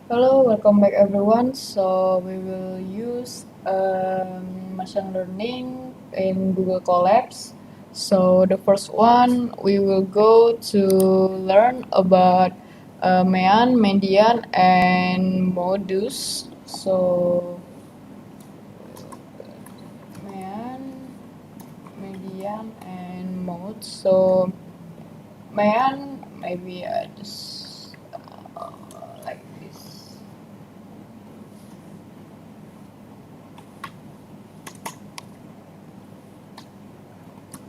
Hello, welcome back everyone. So we will use machine learning in Google Colabs. So the first one we will go to learn about mean, median, and modus. So mean, median, and mode. So mean, maybe I just like this.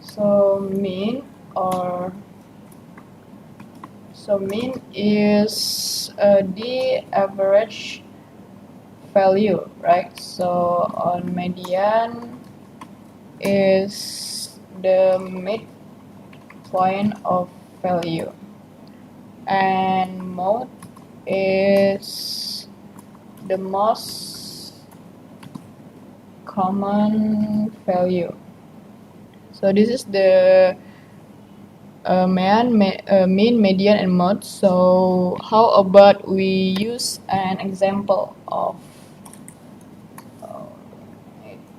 So mean is the average value, right? So on median is the midpoint of value, and mode is the most common value. So this is the mean, median, and mode. So how about we use an example of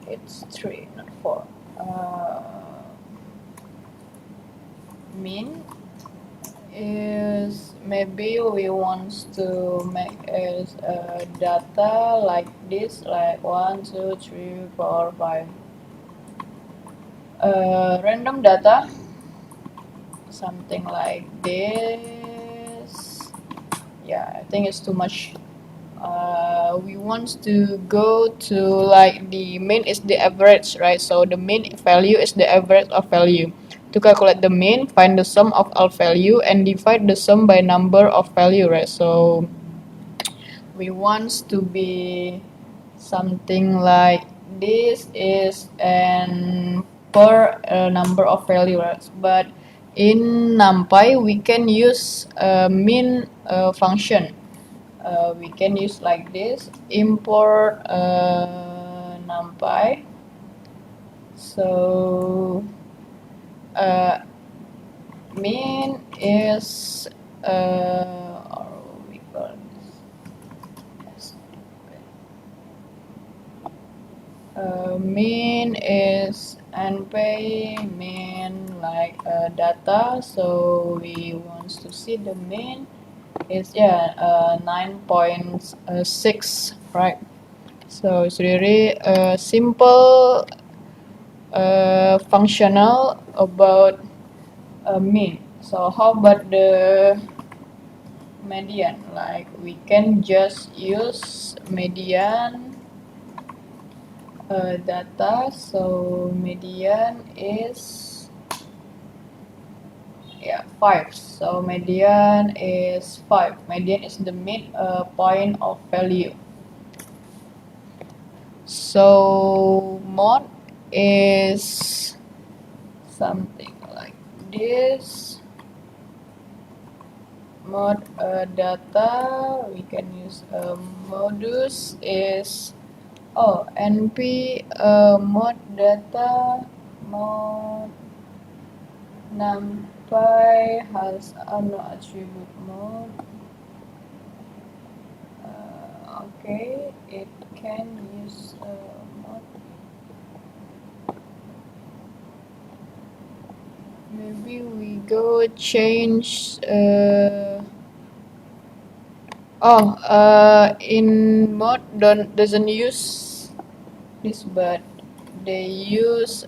it's 3, not 4. Mean is maybe we want to make is data like this, like 1, 2, 3, 4, 5. Random data, something like this. Yeah, I think it's too much. We want to go to like the mean is the average, right? So the mean value is the average of value. To calculate the mean, find the sum of all value and divide the sum by number of value, right? So we want to be something like this is an per number of value, right? But in NumPy we can use mean function. We can use like this, import NumPy. So mean is or we call this mean is np mean like data. So we want to see the mean is 9.6, right? So it's really simple functional about mean. So how about the median? Like we can just use median data. So median is 5. So median is 5. Median is the midpoint of value. So mode is something like this. Mode data, we can use modus is np mode data mode numpy has no attribute mode. Okay, it can use mode. Maybe we go change in mode doesn't use this, but they use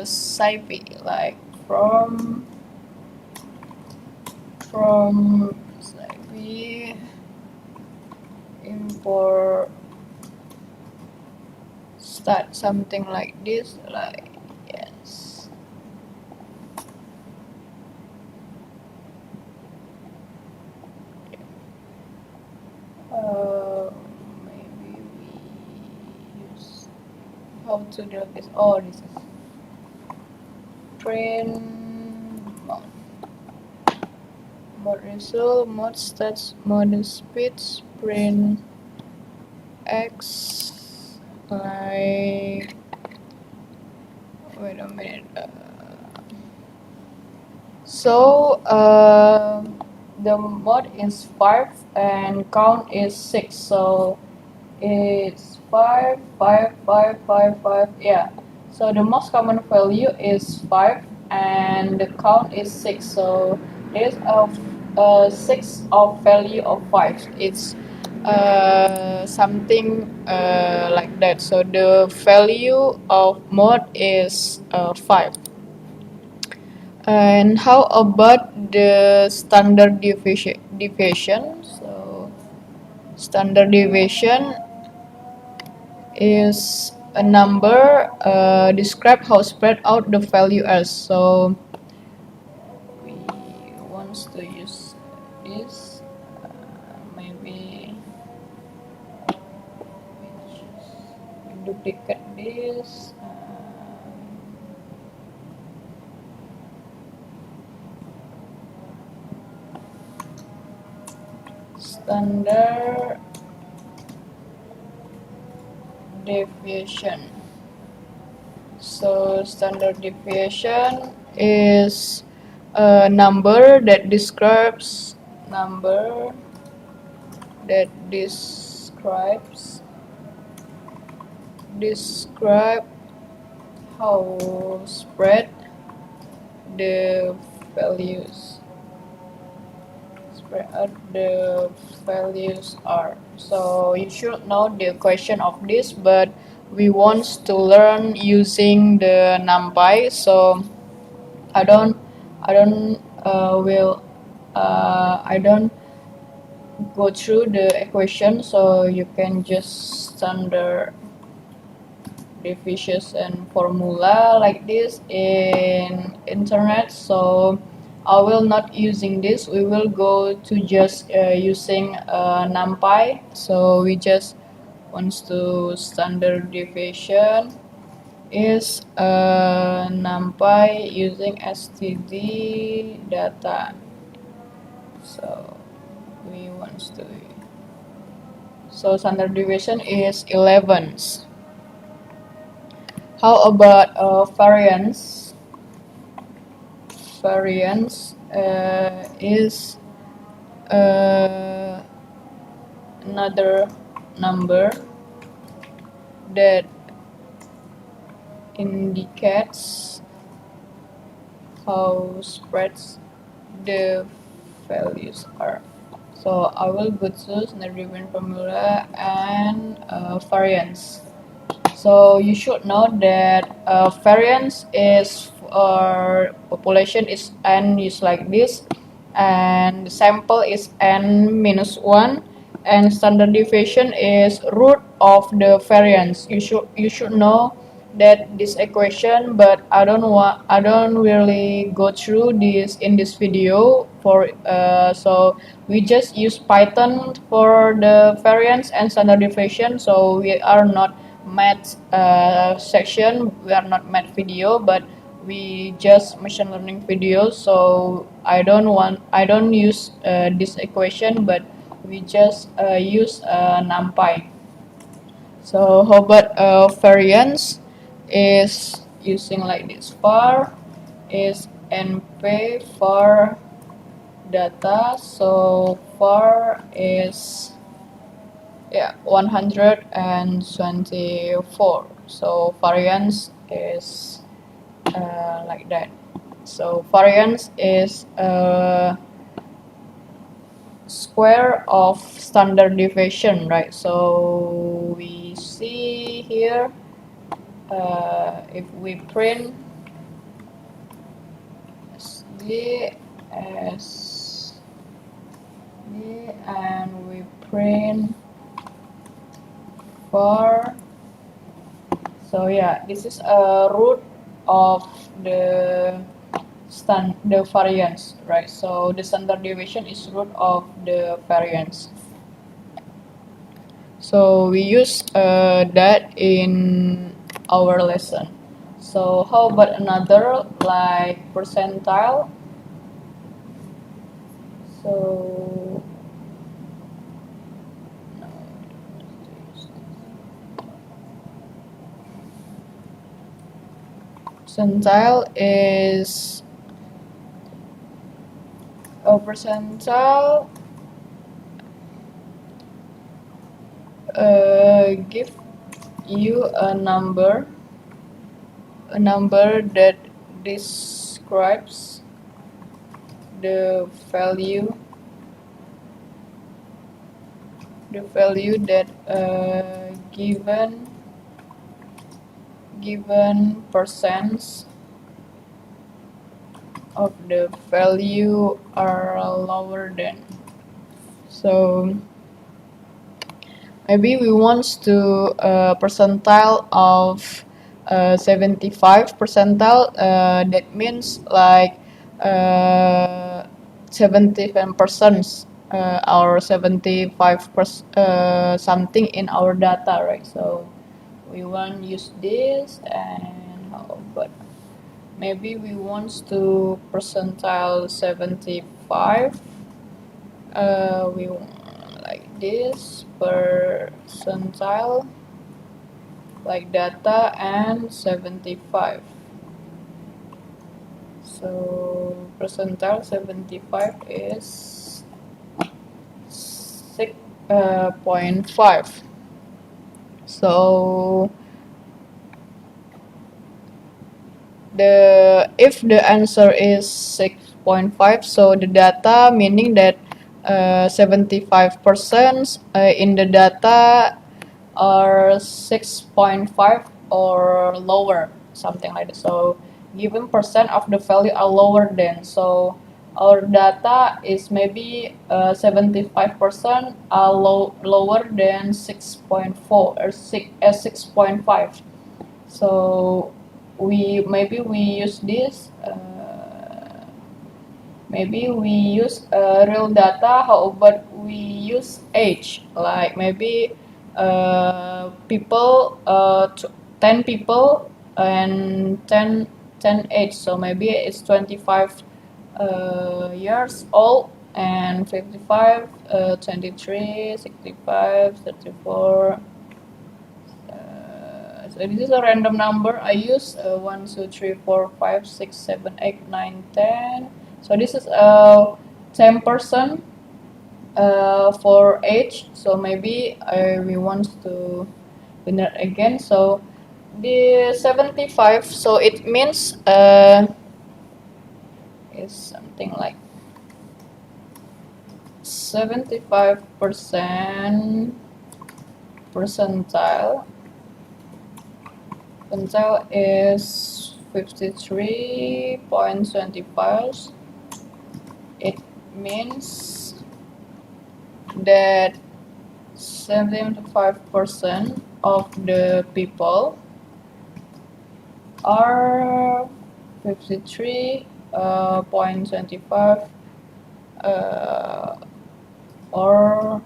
scipy, like from scipy import start, something like this, like yes. Maybe we use how to do this. This is print mode result, mode stats, mode speed, print x, like wait a minute. So the mode is 5 and count is 6, so it's 5 5 5 5 5. Yeah, so the most common value is 5 and the count is 6, so there's a 6 of value of 5. It's something like that, so the value of mode is 5. And how about the standard deviation? So standard deviation is a number describe how spread out the value is. So we want to use this. Maybe we duplicate this. Standard deviation. So standard deviation is a number that describes describe how spread the values are. So you should know the question of this, but we want to learn using the NumPy, so I don't go through the equation, so you can just standard division formula like this in internet. So I will not using this, we will go to just using NumPy. So we just wants to standard deviation is NumPy using std data. So we want to, so standard deviation is 11. How about variance? Variance is another number that indicates how spreads the values are. So I will go to standard deviation formula and variance. So you should know that variance is population is n is like this, and sample is n minus 1, and standard deviation is root of the variance. You should know that this equation, but I don't really go through this in this video for so we just use Python for the variance and standard deviation. So we are not math section, we are not math video, but we just machine learning videos. So I don't use this equation, but we just use NumPy. So how about variance is using like this. Var is np var data, so var is 124. So variance is like that. So variance is square of standard deviation, right? So we see here if we print SD and we print var, so yeah, this is a root of the variance, right? So the standard deviation is root of the variance. So we use that in our lesson. So how about another like percentile? So percentile is a percentile give you a number that describes the value that given percents of the value are lower than. So maybe we want to percentile of 75 percentile. That means like 75% or 75% something in our data, right? So we want to use this, and how about maybe we want to percentile 75. We want like this percentile, like data, and 75. So percentile 75 is 6.5. So if the answer is 6.5, so the data meaning that 75% in the data are 6.5 or lower, something like that. So given percent of the value are lower than, so our data is maybe 75% are lower than 6.4 or 6.5. So maybe we use this. Maybe we use real data. How about we use age? Like maybe people 10 people and 10 age. So maybe it's 25 years old and 55, 23, 65, 34. So this is a random number. I use 1, 2, 3, 4, 5, 6, 7, 8, 9, 10. So this is 10% for age. So maybe we want to do that again. So the 75. So it means is something like 75% percentile. Percentile is 53.25. It means that 75% of the people are 53.25 or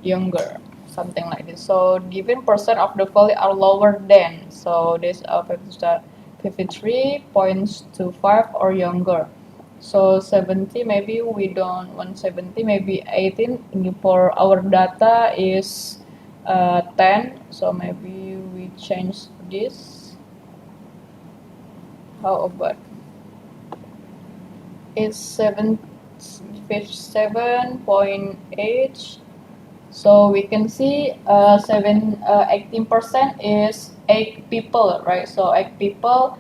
younger, something like this. So given percent of the value are lower than, so this 53.25 or younger. So 70, maybe we don't want 70, maybe 18. For our data is 10, so maybe we change this. How about it's 7.8. So we can see 18% is 8 people, right? So 8 people,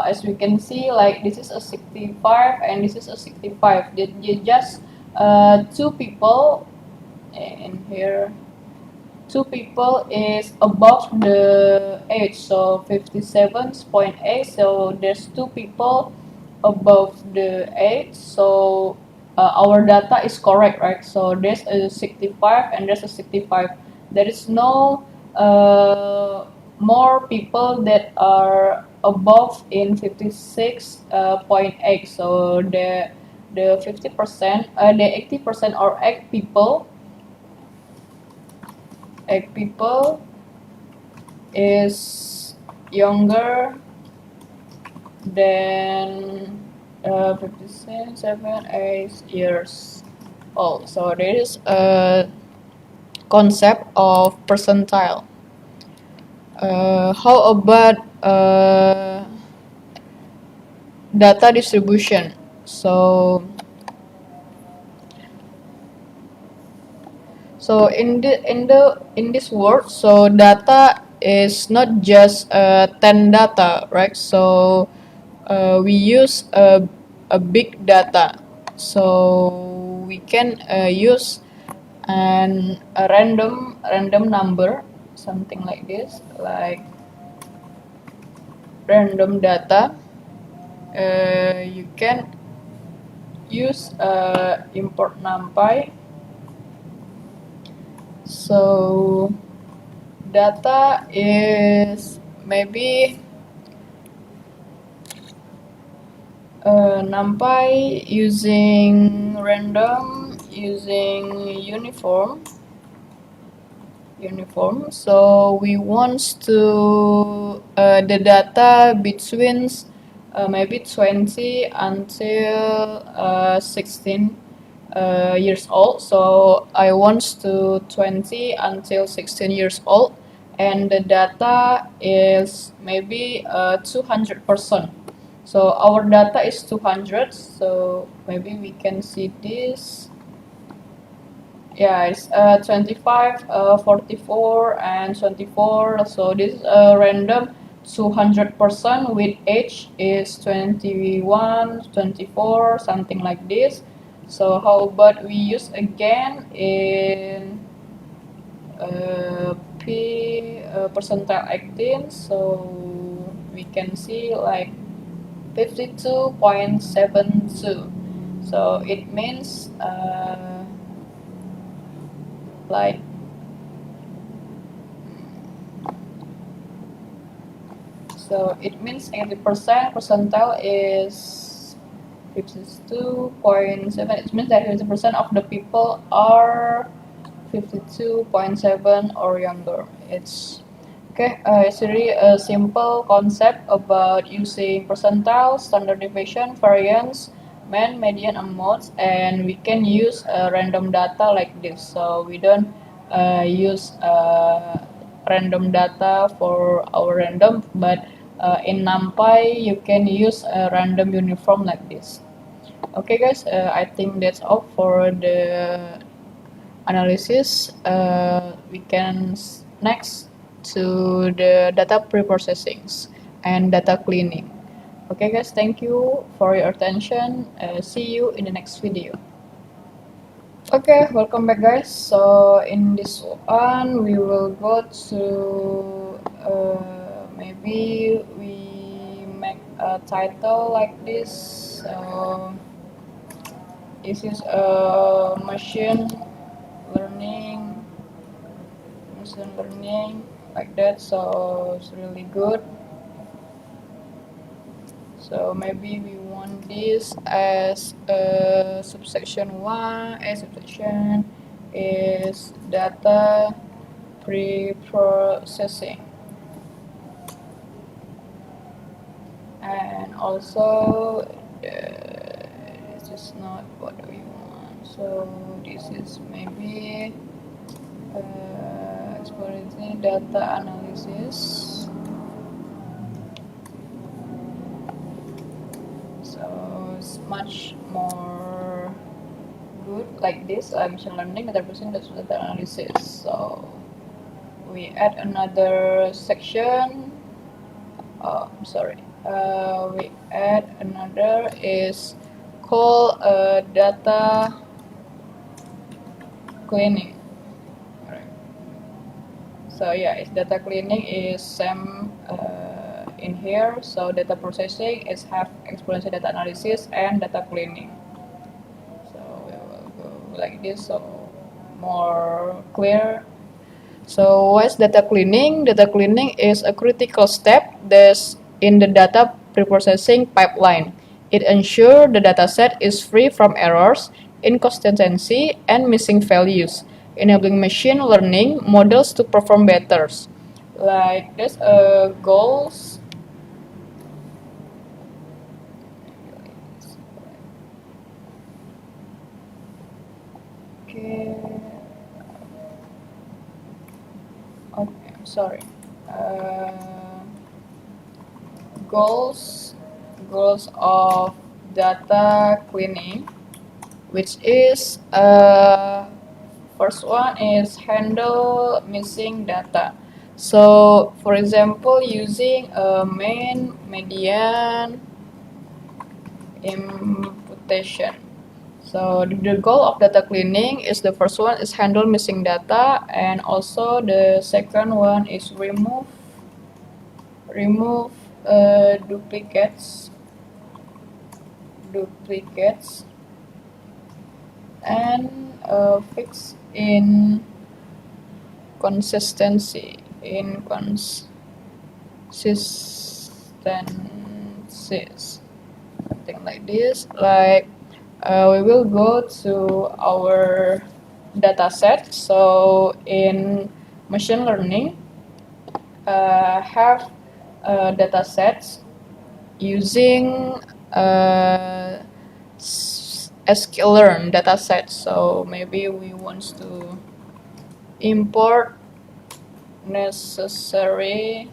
as we can see, like this is a 65 and this is a 65. You just 2 people, and here 2 people is above the age, so 57.8. So there's 2 people above the age, so our data is correct, right? So there's a 65 and there's a 65. There is no more people that are above in 56.8. So the 50%, the 80% or 8 people is younger than 8 years old. So there is a concept of percentile. How about data distribution? So So in this world, so data is not just 10 data, right? So we use a big data, so we can use a random number, something like this, like random data. You can use import numpy. So data is maybe numpy using random, using uniform. So we want to the data between maybe 20 until 16 years old. So I want to 20 until 16 years old, and the data is maybe 200%. So our data is 200. So maybe we can see this. Yeah, it's 25, 44, and 24. So this random 200% with age is 21, 24, something like this. So how about we use again in percentile 18? So we can see like 52.72. So it means like so it means 80% percentile is 52.7. It means that 50% of the people are 52.7 or younger. It's okay. It's really a simple concept about using percentile, standard deviation, variance, mean, median, and modes, and we can use random data like this. So we don't use random data for our random, but in NumPy you can use a random uniform like this. Okay guys, I think that's all for the analysis. We can next to the data preprocessing and data cleaning. Okay guys, thank you for your attention. See you in the next video. Okay, welcome back guys. So in this one we will go to maybe we make a title like this. So this is a machine learning like that, so it's really good. So maybe we want this as a subsection 1. A subsection is data pre-processing, and also this is not what we want, so this is maybe exploratory data analysis. So it's much more good like this. Machine learning, data processing, data analysis. So we add another section. Oh, sorry. We add another is called data cleaning. Right. So yeah, it's data cleaning is same in here. So data processing is have exponential data analysis and data cleaning. So we will go like this, so more clear. So what's data cleaning? Data cleaning is a critical step that's in the data preprocessing pipeline. It ensures the dataset is free from errors, inconsistency, and missing values, enabling machine learning models to perform better. Like there's goals. Okay. Okay, I'm sorry. Goals of data cleaning, which is first one is handle missing data. So for example, using a main, median, imputation. So the goal of data cleaning is the first one is handle missing data, and also the second one is remove duplicates and fix inconsistencies, something like this. Like we will go to our data set. So in machine learning, have data sets using sklearn data set. So maybe we want to import necessary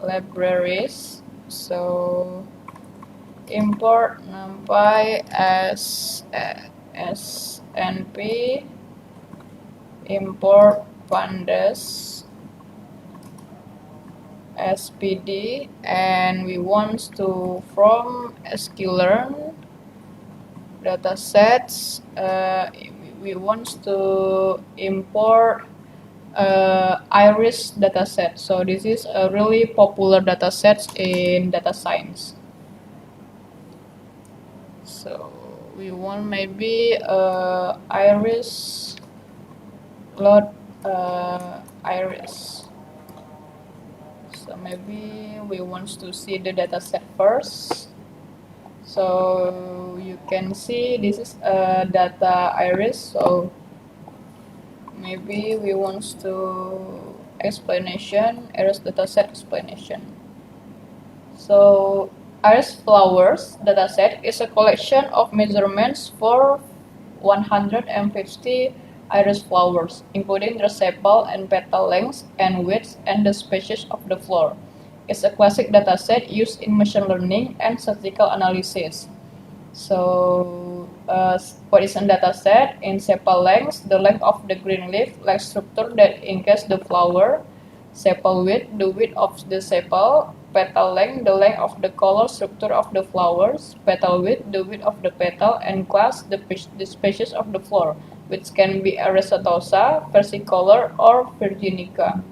libraries. So import numpy as snp, import pandas spd, and we want to from sklearn datasets, we want to import iris dataset. So this is a really popular dataset in data science. So we want maybe iris load iris. So maybe we want to see the dataset first. So you can see this is a data iris. So maybe we want to explanation, iris dataset explanation. So iris flowers dataset is a collection of measurements for 150 iris flowers, including their sepal and petal lengths and widths and the species of the flower. It's a classic dataset used in machine learning and statistical analysis. So, what is a dataset? In sepal length, the length of the green leaf-like structure that encases the flower. Sepal width, the width of the sepal. Petal length, the length of the color structure of the flowers. Petal width, the width of the petal. And class, the species of the flower, which can be Ares setosa, versicolor, or virginica.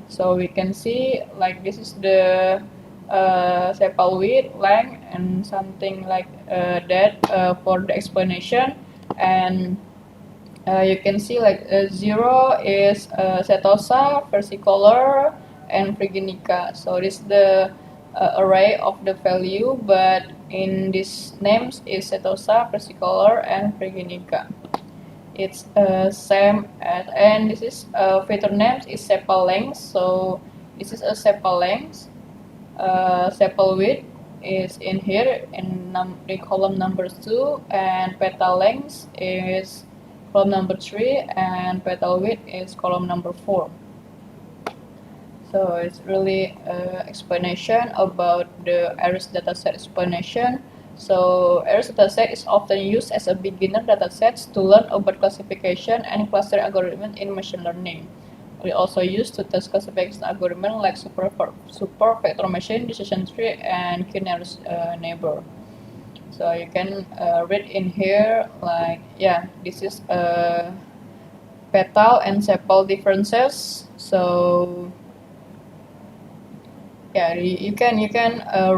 So we can see like this is the sepal width, length, and something like that for the explanation. And you can see like 0 is setosa, versicolor, and virginica. So this is the array of the value, but in these names is setosa, versicolor, and virginica. It's same as, and this is feature names is sepal length. So this is a sepal length. Sepal width is in here in the column number 2, and petal length is column number 3, and petal width is column number 4. So it's really explanation about the iris dataset explanation. So iris dataset is often used as a beginner dataset to learn about classification and clustering algorithms in machine learning. We also use to test classification algorithms like super vector machine, decision tree, and k-nearest neighbor. So you can read in here like, yeah, this is petal and sepal differences. So yeah, you can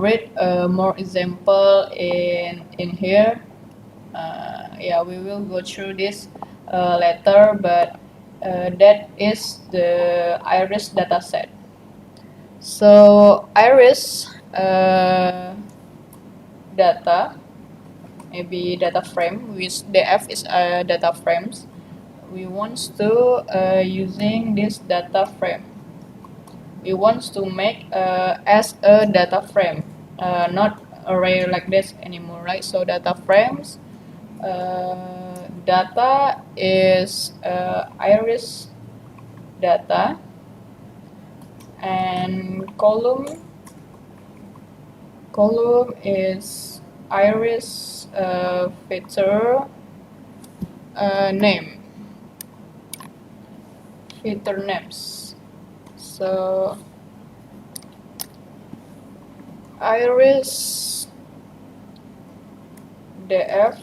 read more example in here. Yeah, we will go through this later, but that is the iris dataset. So iris data, maybe data frame, which df is data frames. We want to using this data frame. We want to make as a data frame, not array like this anymore, right? So data frames, data is iris data, and column is iris feature name, filter names. So iris df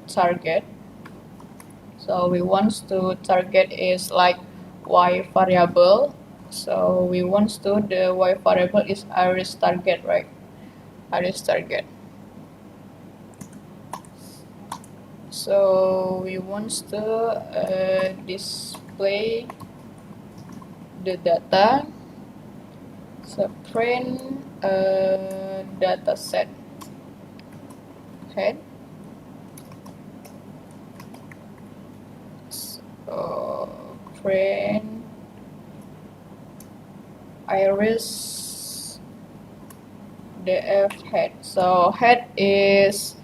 target. So we want to target is like y variable. So we want to the y variable is iris target, right? Iris target. So we want to display the data. So print data set head. So print iris df head. So head is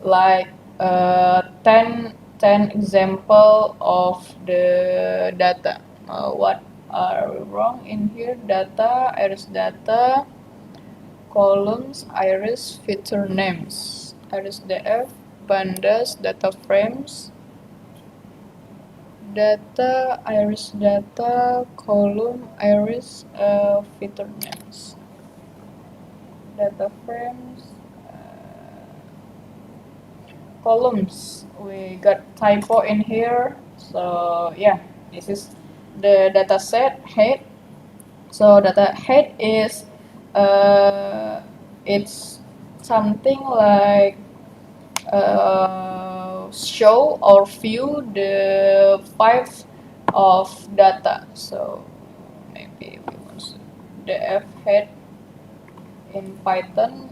like 10 example of the data. What are wrong in here? Data, iris data, columns, iris, feature names, iris df, pandas, data frames, data, iris data, column, iris, feature names, data frames, columns. We got typo in here. So yeah, this is the data set head. So data head is it's something like show or view the five of data. So maybe we want the f head in Python.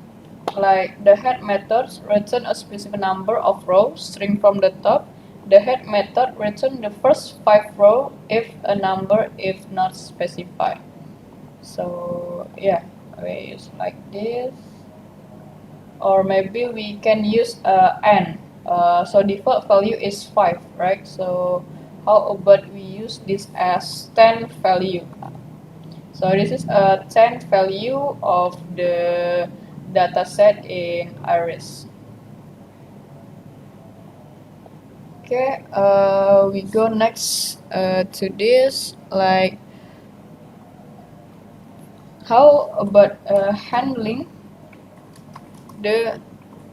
Like the head method return a specific number of rows string from the top. The head method return the first 5 rows if a number if not specified. So yeah, we use like this. Or maybe we can use n. So default value is 5, right? So how about we use this as 10 value? So this is a 10 value of the dataset in iris. Okay, we go next to this, like how about handling the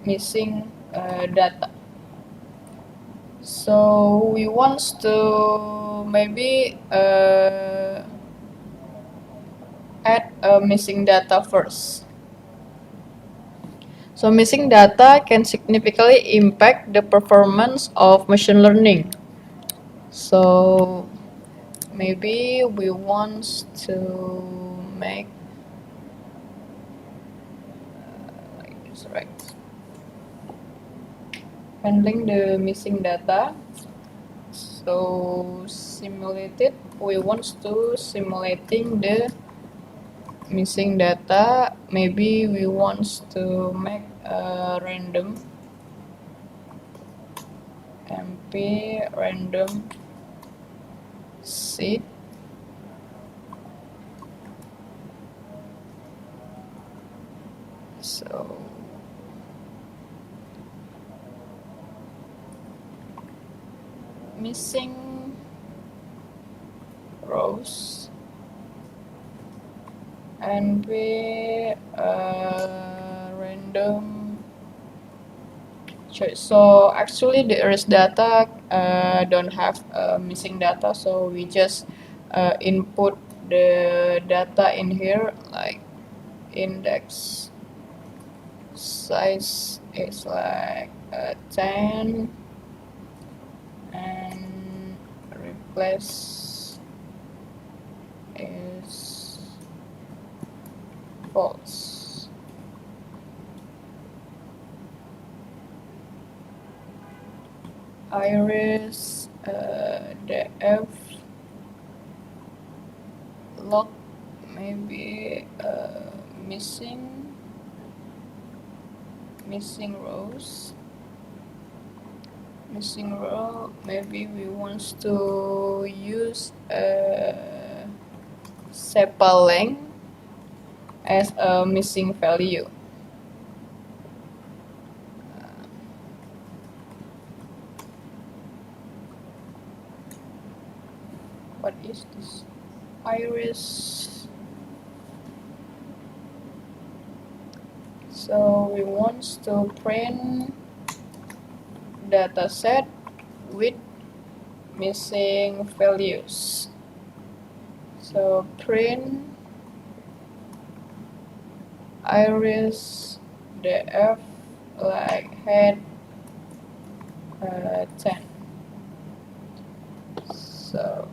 missing data. So we want to maybe add a missing data first. So missing data can significantly impact the performance of machine learning. So maybe we want to make like this, right? Handling the missing data. So simulated, we want to simulating the missing data. Maybe we want to make a random mp random seed. So missing rows and we random choice. So actually the iris data don't have missing data, so we just input the data in here, like index size is like 10 and replace is false. Iris df log maybe missing rows. Missing row, maybe we want to use sepal length as a missing value. what is this? Iris. So we want to print dataset with missing values. So print iris df like head 10. So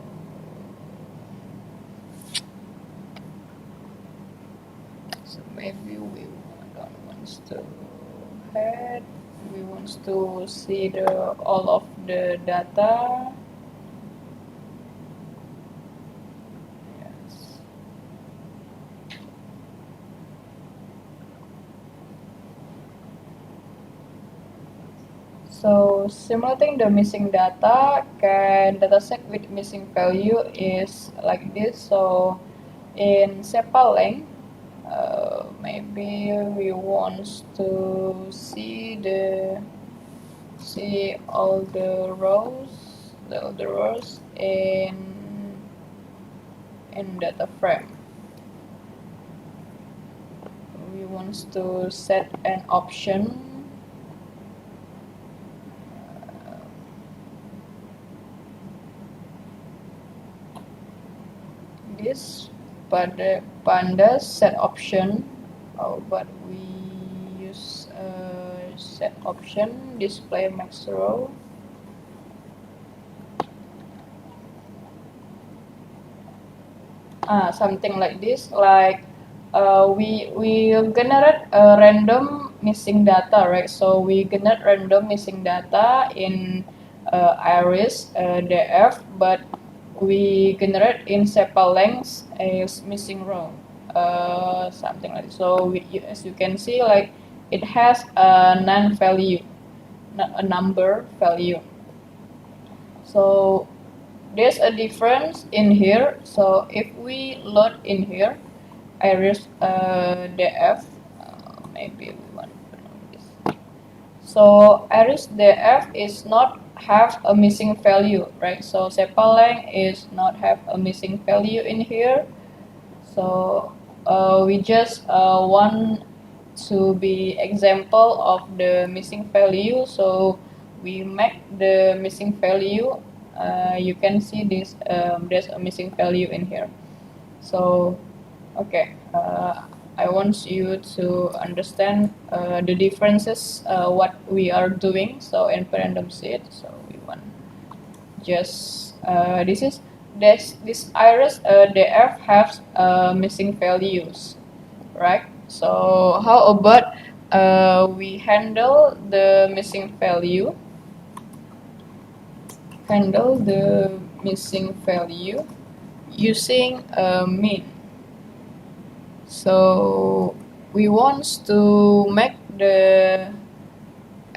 maybe we don't want to head. We want to see all of the data. Yes. So simulating the missing data, can dataset with missing value is like this. So in sepaleng, maybe we want to see all the rows in data frame. We want to set an option this pandas set option. But we use set option display max row. Something like this, like we generate a random missing data, right? So we generate random missing data in iris df, but we generate in sepaleng as missing row, something like this. So as you can see, like it has a non-value, not a number value. So there's a difference in here. So if we load in here iris df, maybe we want to know this. So iris df is not have a missing value, right? So sepaleng is not have a missing value in here. So we just want to be example of the missing value. So we make the missing value. You can see this. There's a missing value in here. So okay, I want you to understand the differences what we are doing. So in random seed, so we want just this iris df has missing values, right? So how about we handle the missing value? Handle the missing value using min. So we want to make the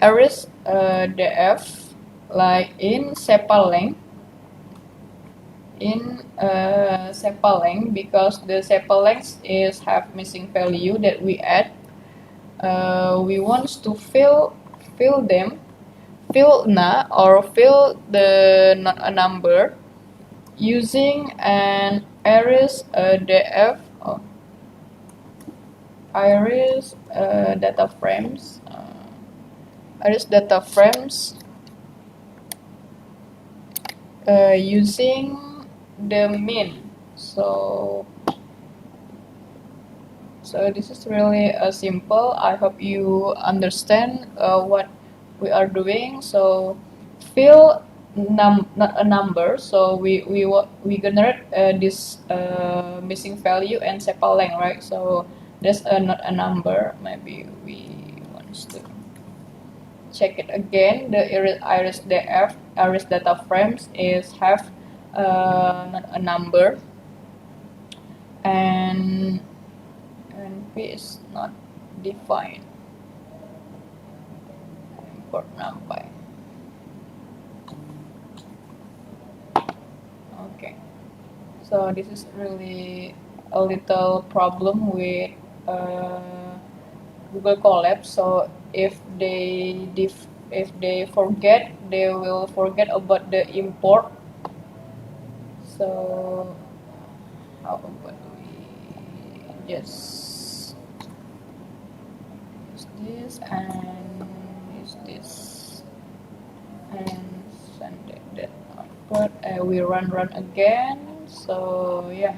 iris df like in sepaleng. In sepaleng, because the sepaleng is have missing value that we add. We want to fill them, fill the number using an iris df. Iris data frames. Iris data frames using the min. So this is really simple. I hope you understand what we are doing. So fill not a number. So we generate this missing value and sepaleng, right? So that's not a number. Maybe we want to check it again. The iris df, iris data frames is have not a number, and p is not defined. Import numpy. Okay, so this is really a little problem with Google Colab. So if they forget, they will forget about the import. So how about we just use this and use this and send that output, and we run again. So yeah,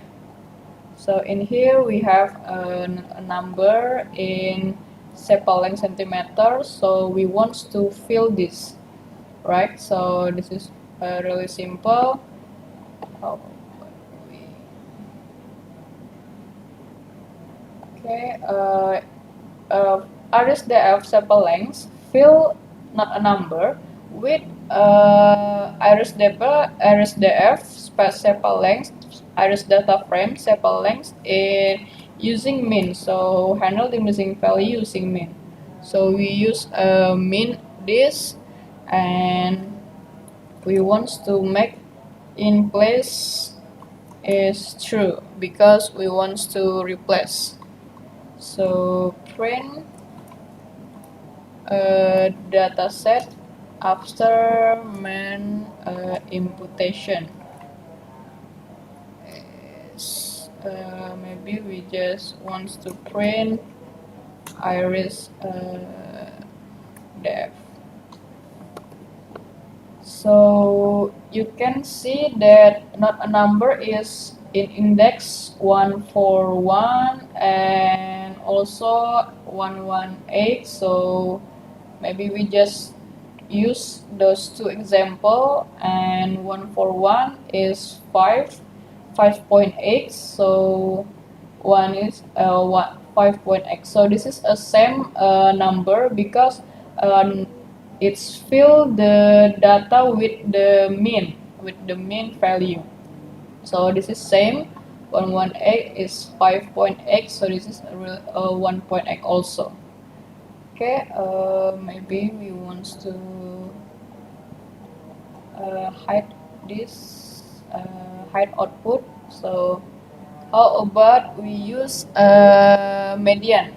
so in here we have a number in sepal length centimeters, so we want to fill this, right? So this is really simple. How about we, okay, iris.df sepal length fill not a number with iris.df sepal length iris data frame sepal length in using min. So handle the missing value using min. So we use min this, and we want to make in place is true because we want to replace. So print dataset after main imputation. Maybe we just want to print iris def. So you can see that not a number is in index 141 and also 118. So maybe we just use those two example, and 141 is 5.8, so one is 5.x. So this is a same number because it's fill the data with the mean value. So this is same. 118 is 5.x, so this is 1.x also. Okay, maybe we want to hide this hide output. So how about we use median?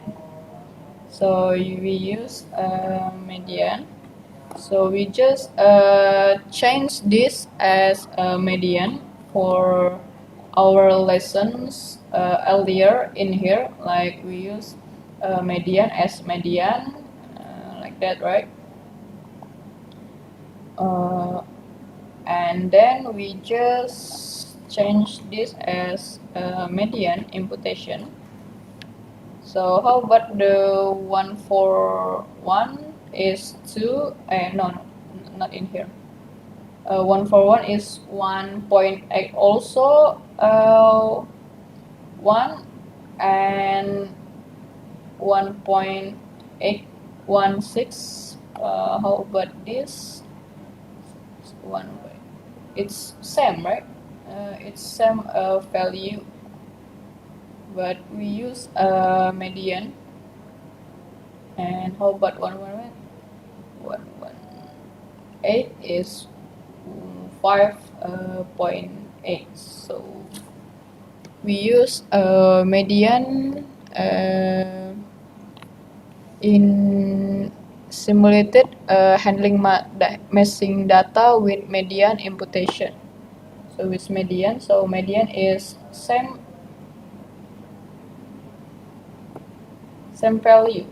So we use median. So we just change this as a median for our lessons earlier in here, like we use median as median, like that, right? And then we just change this as median imputation. So how about the 141 is 2, no, not in here. 141 is 1.8 also, 1 and 1.816. How about this? It's same, right? It's same value, but we use median. And how about 118 is 5.8. So we use median in simulated handling meshing data with median imputation. So with median, so median is same value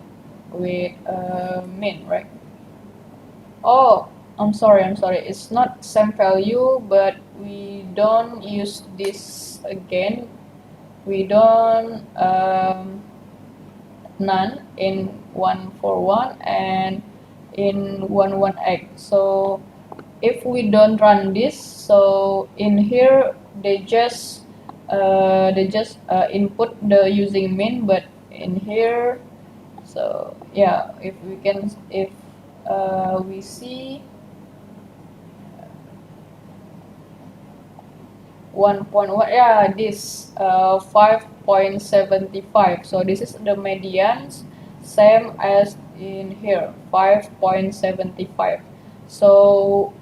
with mean, right? Oh, I'm sorry, it's not same value, but we don't use this again. We don't none in 141 and in 118. So if we don't run this, so in here they just input the using min, but in here, so yeah, if we see 1.1, yeah, this 5.75. so this is the medians, same as in here, 5.75. so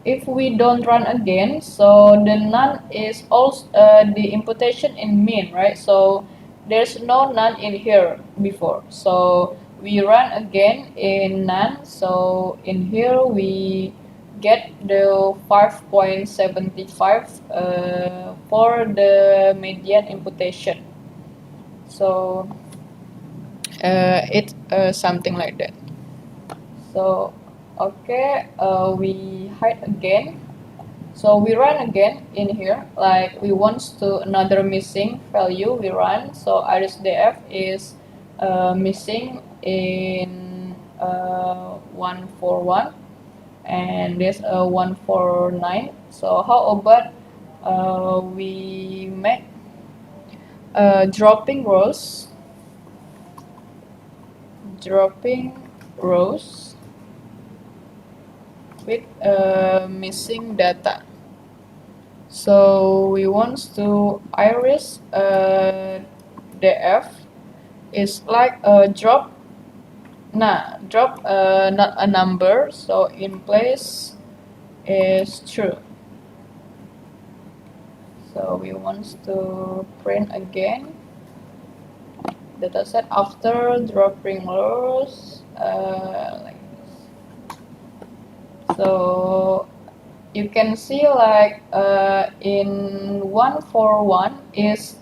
if we don't run again, so the none is also the imputation in mean, right? So there's no none in here before, so we run again in none. So in here we get the 5.75 for the median imputation. So it's something like that. So okay, we hide again. So we run again in here, like we want to another missing value we run. So iris_df is missing in 141 and there's a 149. So how about we make dropping rows with missing data. So we want to iris df is like a drop, not a number, so in place is true. So we want to print again dataset after dropping rows like this. So you can see like in 141 is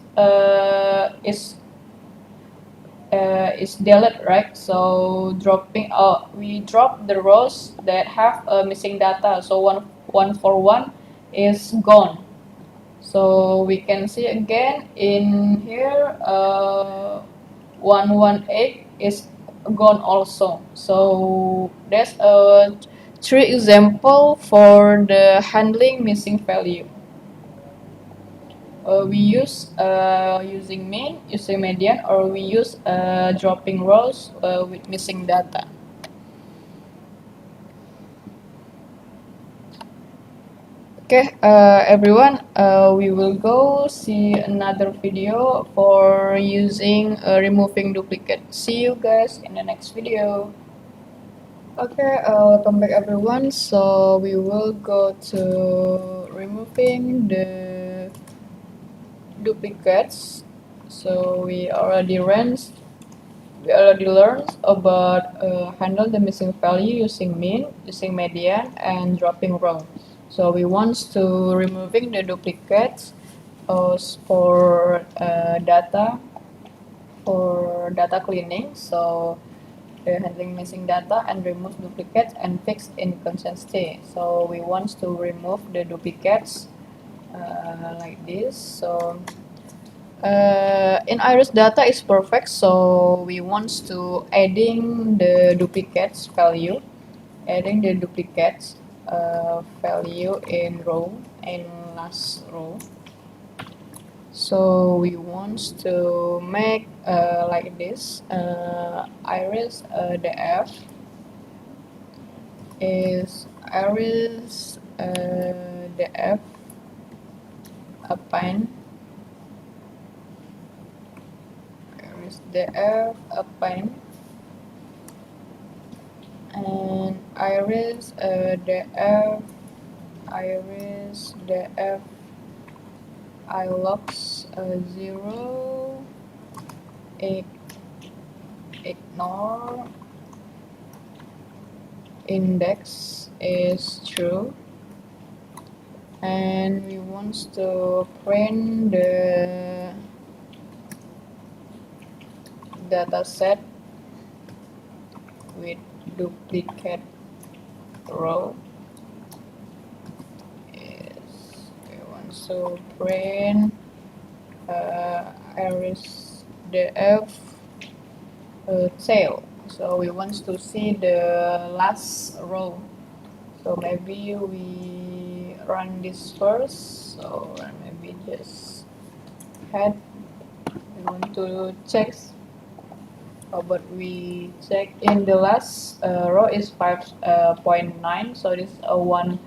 delete, right? So we drop the rows that have missing data. So 141 is gone. So we can see again in here 118 is gone also. So there's a 3 example for the handling missing value. We use using mean, using median, or we use dropping rows with missing data. Okay, everyone, we will go see another video for using removing duplicate. See you guys in the next video. Okay, welcome back everyone. So we will go to removing the duplicates. So we already learned about handle the missing value using mean, using median, and dropping row. So we want to removing the duplicates for data cleaning. So handling missing data and remove duplicates and fix inconsistency. So we want to remove the duplicates like this. So in iris data is perfect, so we want to adding the duplicates value, value in row, in last row. So we want to make like this. Iris df is iris df append df append and iris df ilogs 0 ignore index is true, and we want to print the dataset with duplicate row. Yes, we want to print iris df tail. So we want to see the last row. So maybe we run this first. So maybe just head. We want to check. But we check in the last row is 5.9. So this one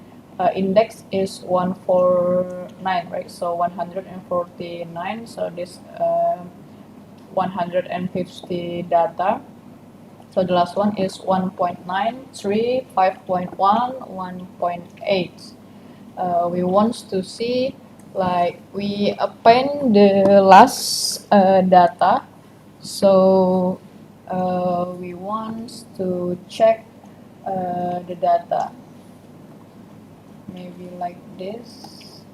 index is 149, right? So 149. So this 150 data. So the last one is 1.9, 3, 5.1, 1.8. We want to see, like, we append the last data. So we want to check the data. maybe like this.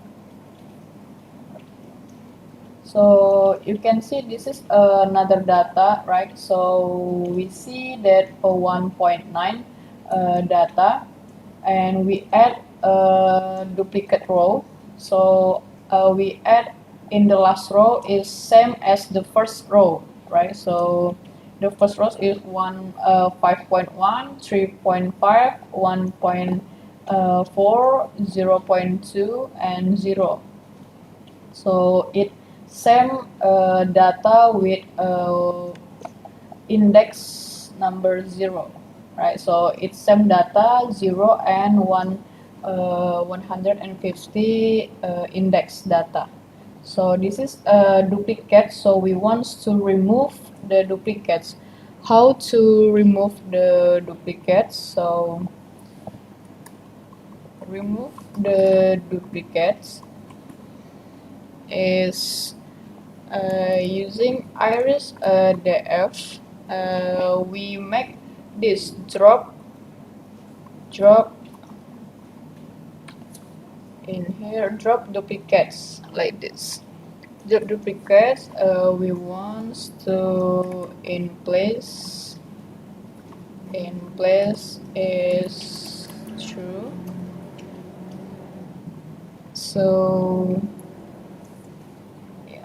So you can see this is another data, right? So we see that for 1.9 data, and we add a duplicate row. So we add in the last row is same as the first row, right? So the first row is 5.1, 3.5, 1.4, 0.2, and 0. So it same data with index number 0, right? So it's same data 0 and 150 index data. So this is a duplicate, so we want to remove the duplicates. How to remove the duplicates? So remove the duplicates is using iris df. We make this drop in here, drop duplicates like this. Drop duplicates, we want to in place is true. So yeah,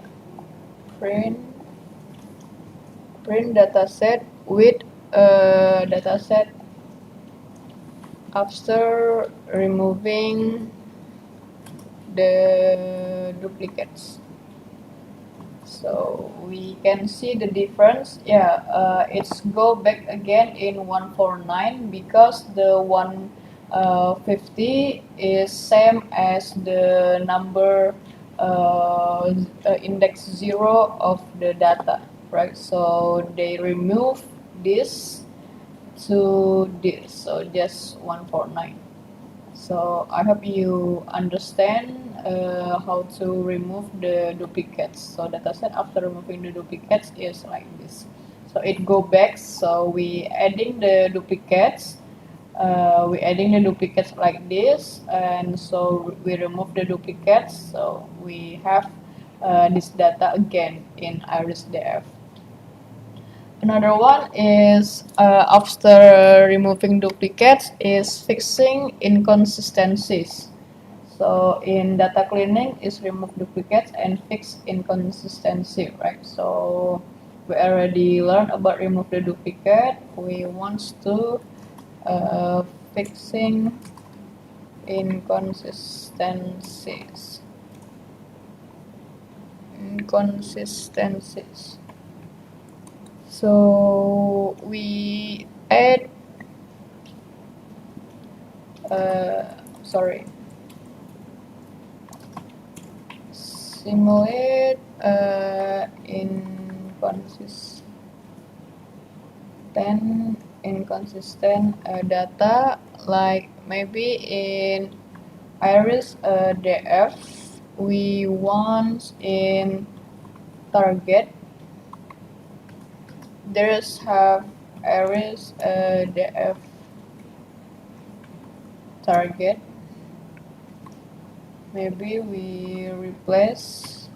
print dataset with dataset after removing the duplicates. So we can see the difference. Yeah, it's go back again in 149 because the 150 is same as the number index 0 of the data, right? So they remove this to this, so just 149. So I hope you understand how to remove the duplicates. So dataset after removing the duplicates is like this. So it go back. So we adding the duplicates. We adding the duplicates like this, and so we remove the duplicates. So we have this data again in IrisDF. Another one is after removing duplicates is fixing inconsistencies. So in data cleaning is remove duplicates and fix inconsistency, right? So we already learned about remove the duplicate. We want to fixing inconsistencies. So we add simulate inconsistent data, like maybe in iris df we want in target there's have iris df target. Maybe we replace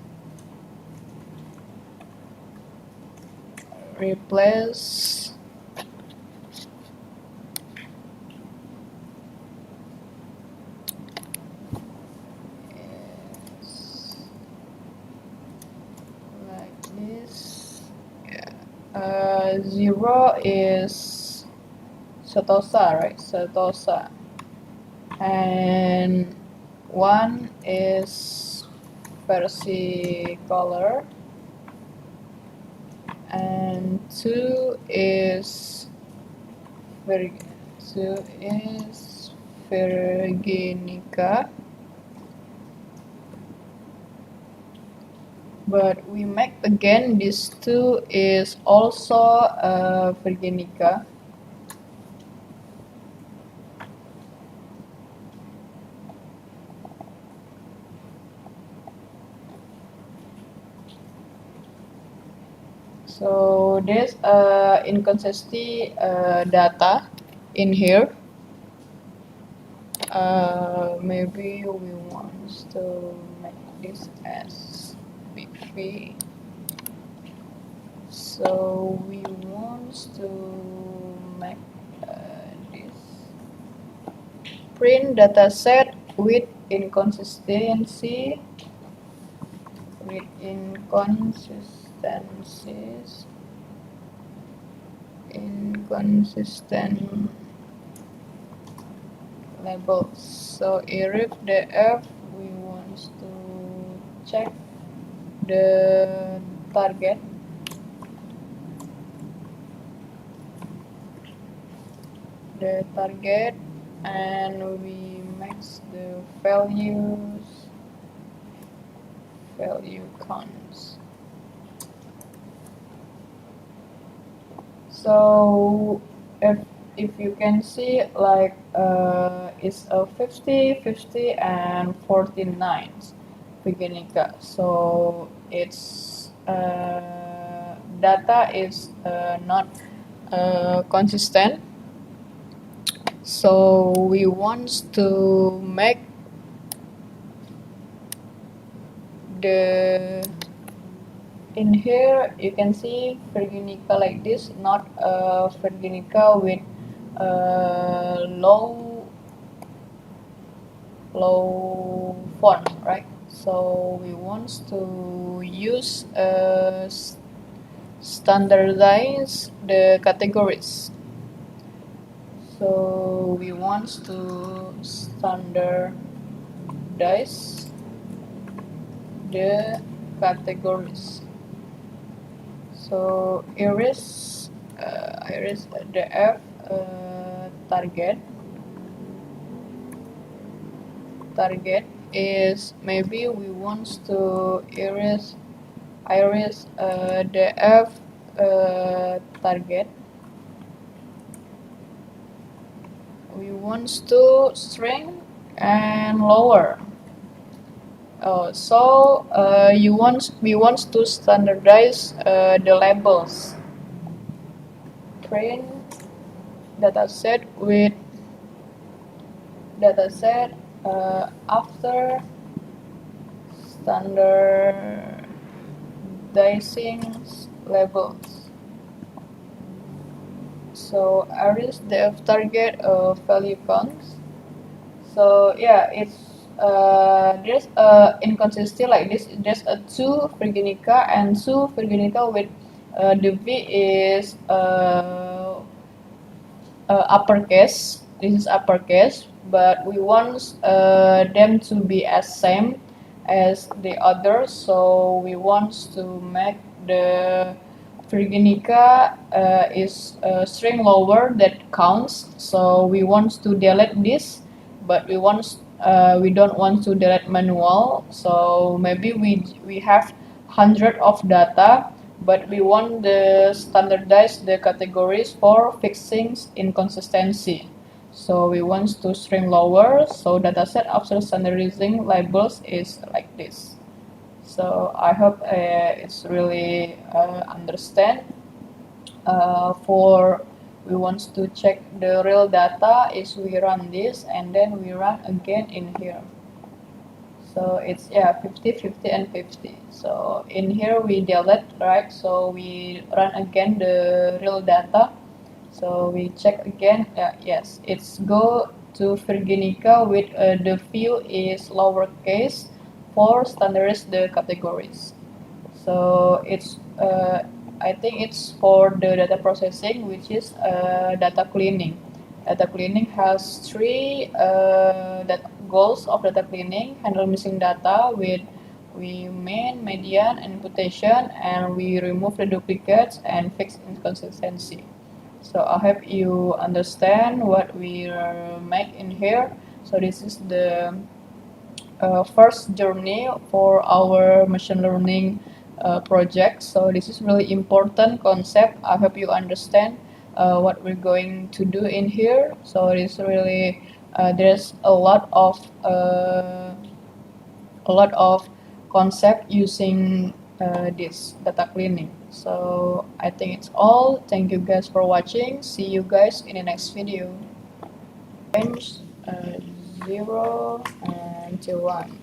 like this. Yeah. 0 is Setosa, right? Setosa. And 1 is versicolor, and 2 is Virginica. But we make again this 2 is also Virginica. So there's inconsistency data in here. maybe we want to make this as big V. So we want to make this print dataset with inconsistencies inconsistent labels. So if the F, we want to check the target, and we max the value counts. So if you can see, like it's a 50, 50, and 49 Virginica. So its data is not consistent. So we want to make the in here you can see Virginica like this, not Virginica with low font, right? So we want to use standardize the categories. So we want to standardize the categories. So iris the F target is, maybe we want to iris the F target. We want to string and lower. So we want to standardize the labels. Print dataset with dataset after standardizing labels. So iris the F target value counts. So yeah, it's there's inconsistency like this. There's a 2 Virginica and 2 Virginica with the V is uppercase. This is uppercase, but we want them to be as same as the others. So we want to make the Virginica is string lower that counts. So we want to delete this, but we don't want to delete manual. So maybe we have 100 of data, but we want to standardize the categories for fixing inconsistency. So we want to string lower. So dataset after standardizing labels is like this. So I hope it's really understand. For we want to check the real data is we run this and then we run again in here. So it's 50, 50, and 50. So in here we delete, right? So we run again the real data. So we check again. Yes, it's go to Virginica with the view is lowercase for standardize the categories. So it's I think it's for the data processing, which is data cleaning. Data cleaning has three goals of data cleaning: handle missing data with we mean, median, and imputation, and we remove the duplicates and fix inconsistency. So I hope you understand what we make in here. So this is the first journey for our machine learning project. So this is really important concept. I hope you understand what we're going to do in here. So it's really there's a lot of concept using this data cleaning. So I think it's all. Thank you guys for watching. See you guys in the next video. Change 0 until 1.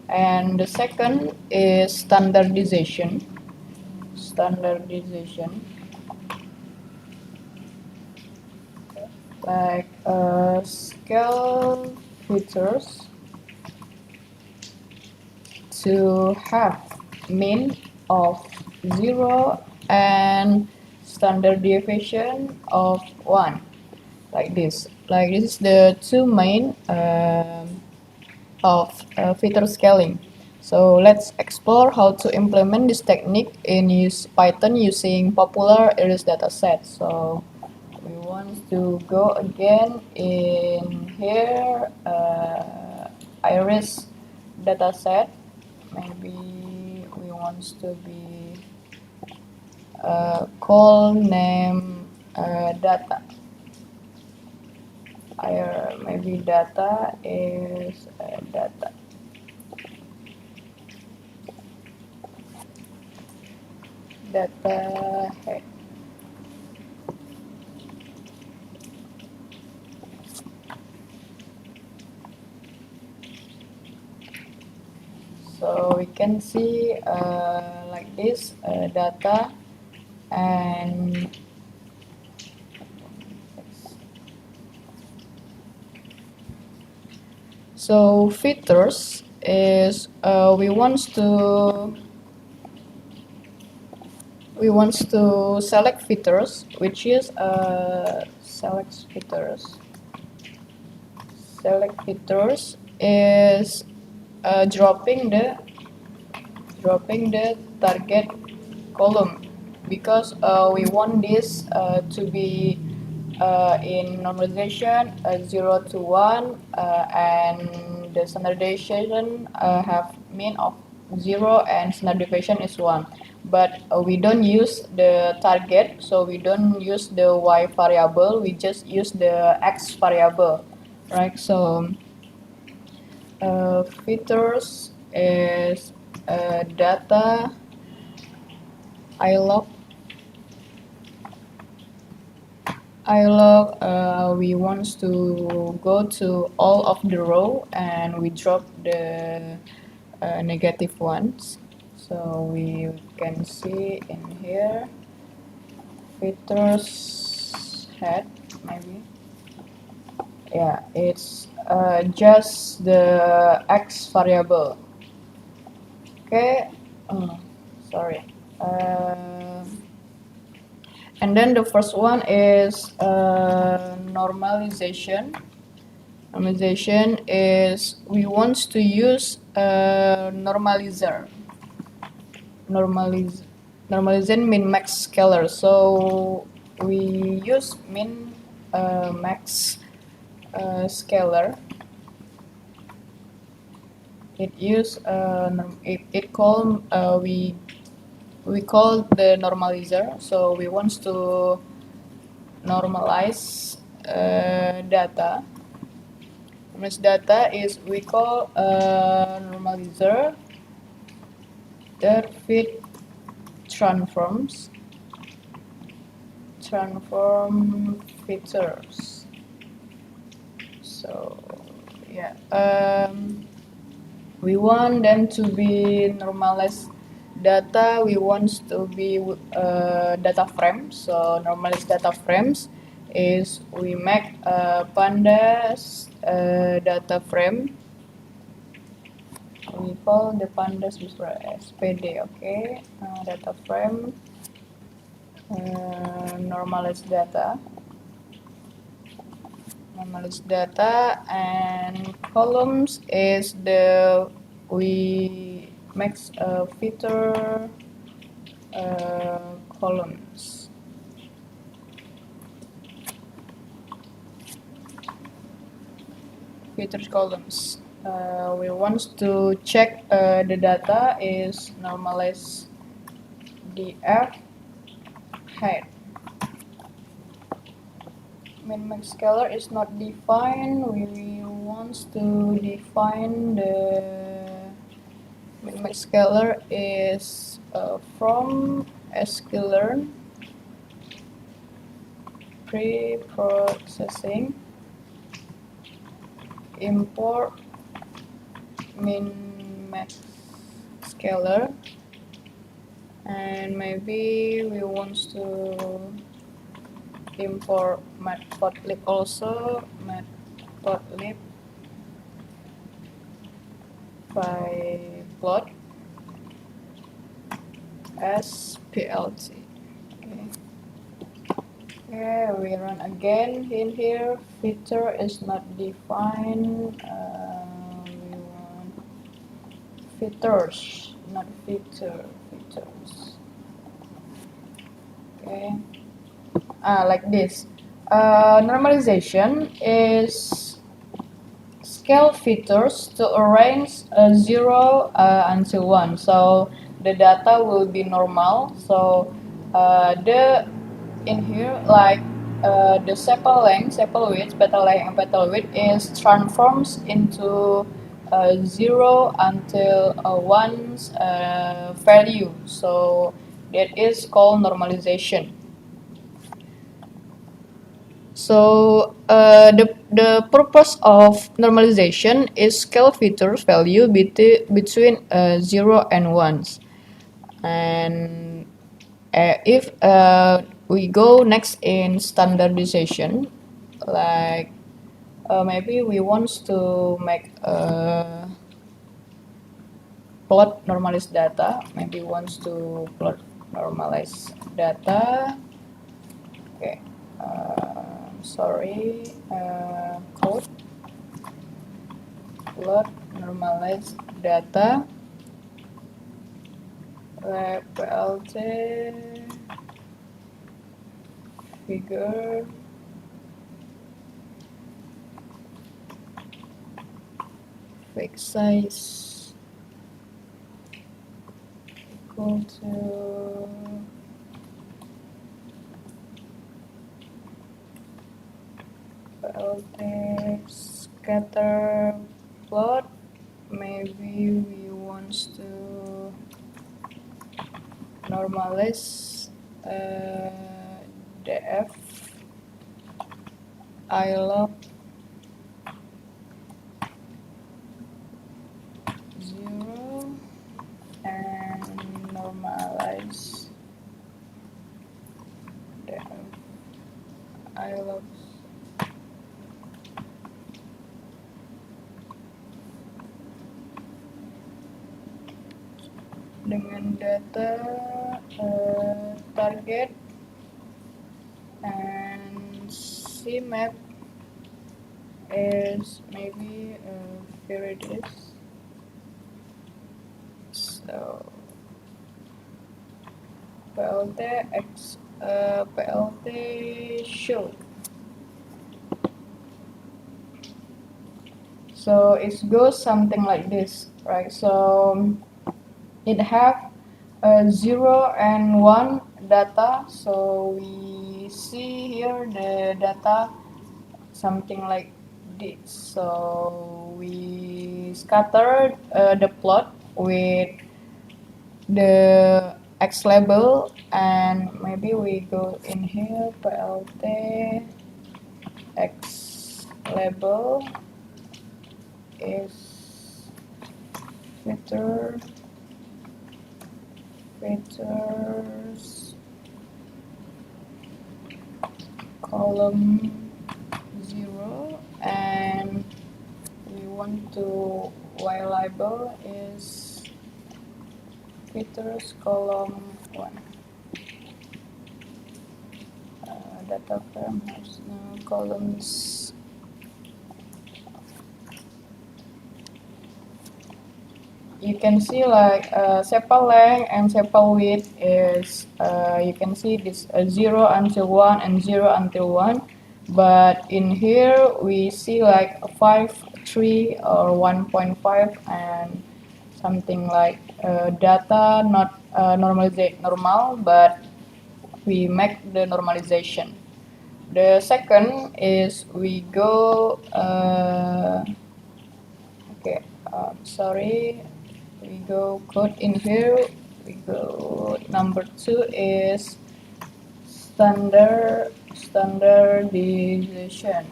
And the second is standardization. Like scale features to have mean of 0 and standard deviation of 1, like this. Like this is the two main of feature scaling. So let's explore how to implement this technique in Python using popular Iris dataset. So we want to go again in here, Iris dataset. Maybe we want to be call name data. Maybe data is data. Data head. So we can see like this data and so features is we want to select features, which is select features is dropping the target column, because we want this to be in normalization 0 to 1 and the standardization have mean of 0 and standard deviation is 1, but we don't use the target, so we don't use the y variable, we just use the x variable, right? So features is data ilog. We want to go to all of the row and we drop the negative ones. So we can see in here features head, maybe. Yeah, it's just the x variable. Okay, sorry. And then the first one is normalization. Normalization is we want to use normalizer. Normalization min max scalar. So we use min max scalar. It use it call we call the normalizer. So we want to normalize data. Normalize data is we call normalizer that fit transform features. So yeah, we want them to be normalized data. We want to be data frames. So normalized data frames is we make pandas data frame. We call the pandas before SPD. Okay, data frame normalized data. Normalized data, and columns is the we make feature columns. Features columns. We want to check the data is normalized df height. Min max scalar is not defined. We want to define the min max scalar is from sklearn pre-processing import min max scalar, and maybe we want to import matplotlib also, matplotlib by plot as plt. Okay, we run again. In here, feature is not defined. We want features, not features. Okay, like this. Normalization is scale features to arrange 0 until 1. So the data will be normal. So the in here, like the sepal length, sepal width, petal length, and petal width is transforms into 0 until 1's value. So that is called normalization. So the purpose of normalization is scale features value between 0 and 1's. And if we go next in standardization, like maybe we want to make a plot normalized data, maybe wants to plot normalized data. Okay, sorry, code plot normalized data plt figure fixed size equal to plt scatter plot. Maybe we want to normalize df ilog 0 and normalize df ilog dengan data target and CMap is maybe here it is. So plt show. So it goes something like this, right? So it have 0 and 1 data. So we see here the data something like this. So we scattered the plot with the X label, and maybe we go in here plt X label is features column 0, and we want to y label is features column 1. Data frame has no columns. You can see like sepal length and sepal width is you can see this 0 until 1 and 0 until 1, but in here we see like 5, 3 or 1.5 and something like data not normal, but we make the normalization. The second is we go okay, sorry, we go code in here. We go number 2 is standardization.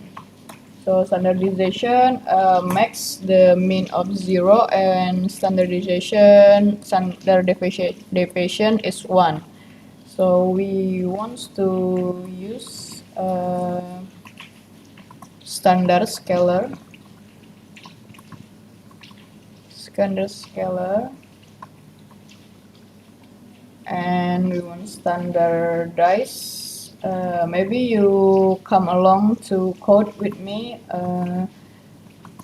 So standardization makes the mean of 0, and standard deviation is 1. So we want to use standard scalar, and we want standardize. Maybe you come along to code with me.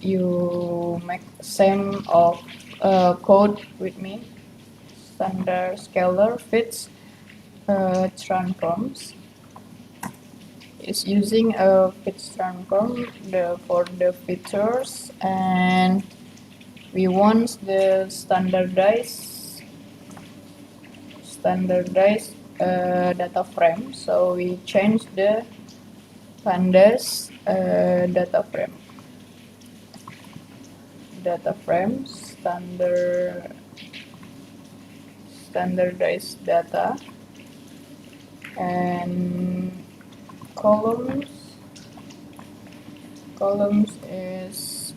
You make same of code with me. Standard scalar fits transforms. It's using a fit transform for the features, and we want the standardized data frame. So we change the pandas data frame standardized data, and columns is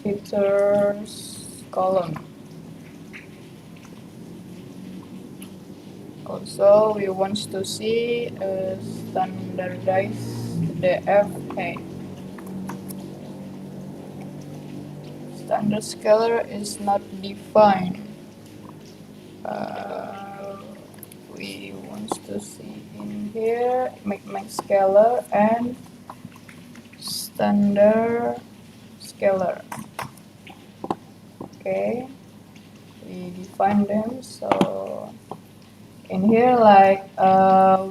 features column. Also, we want to see standardize the FA. Standard scalar is not defined. We want to see in here make scalar and standard scalar. Okay, we define them. So in here, like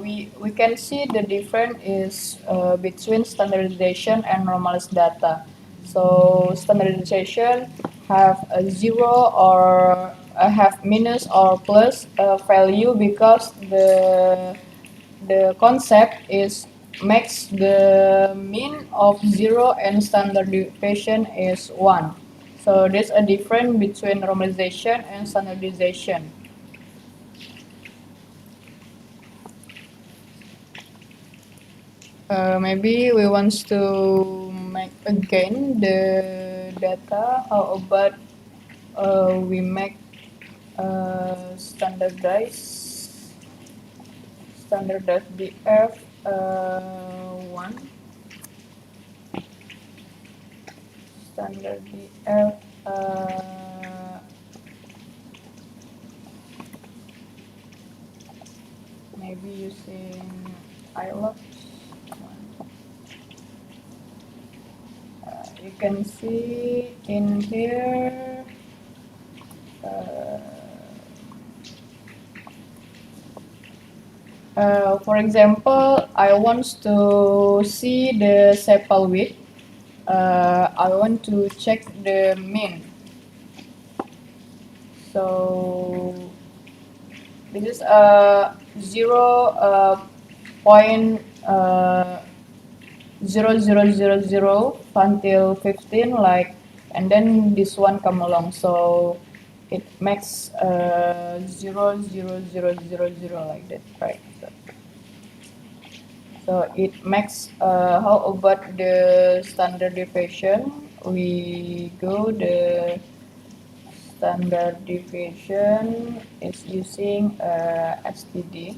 we can see the difference is between standardization and normalized data. So standardization have a 0 or have minus or plus value, because the concept is makes the mean of 0 and standard deviation is 1. So there's a difference between normalization and standardization. Maybe we want to make again the data. How about we make standardized df 1, standard df maybe using iLog. You can see in here for example, I want to see the sepal width. I want to check the mean. So this is a 0.0000 until 15, like, and then this one come along. So it makes 0.0000 like that, right? So it makes how about the standard deviation? We go the standard deviation is using STD.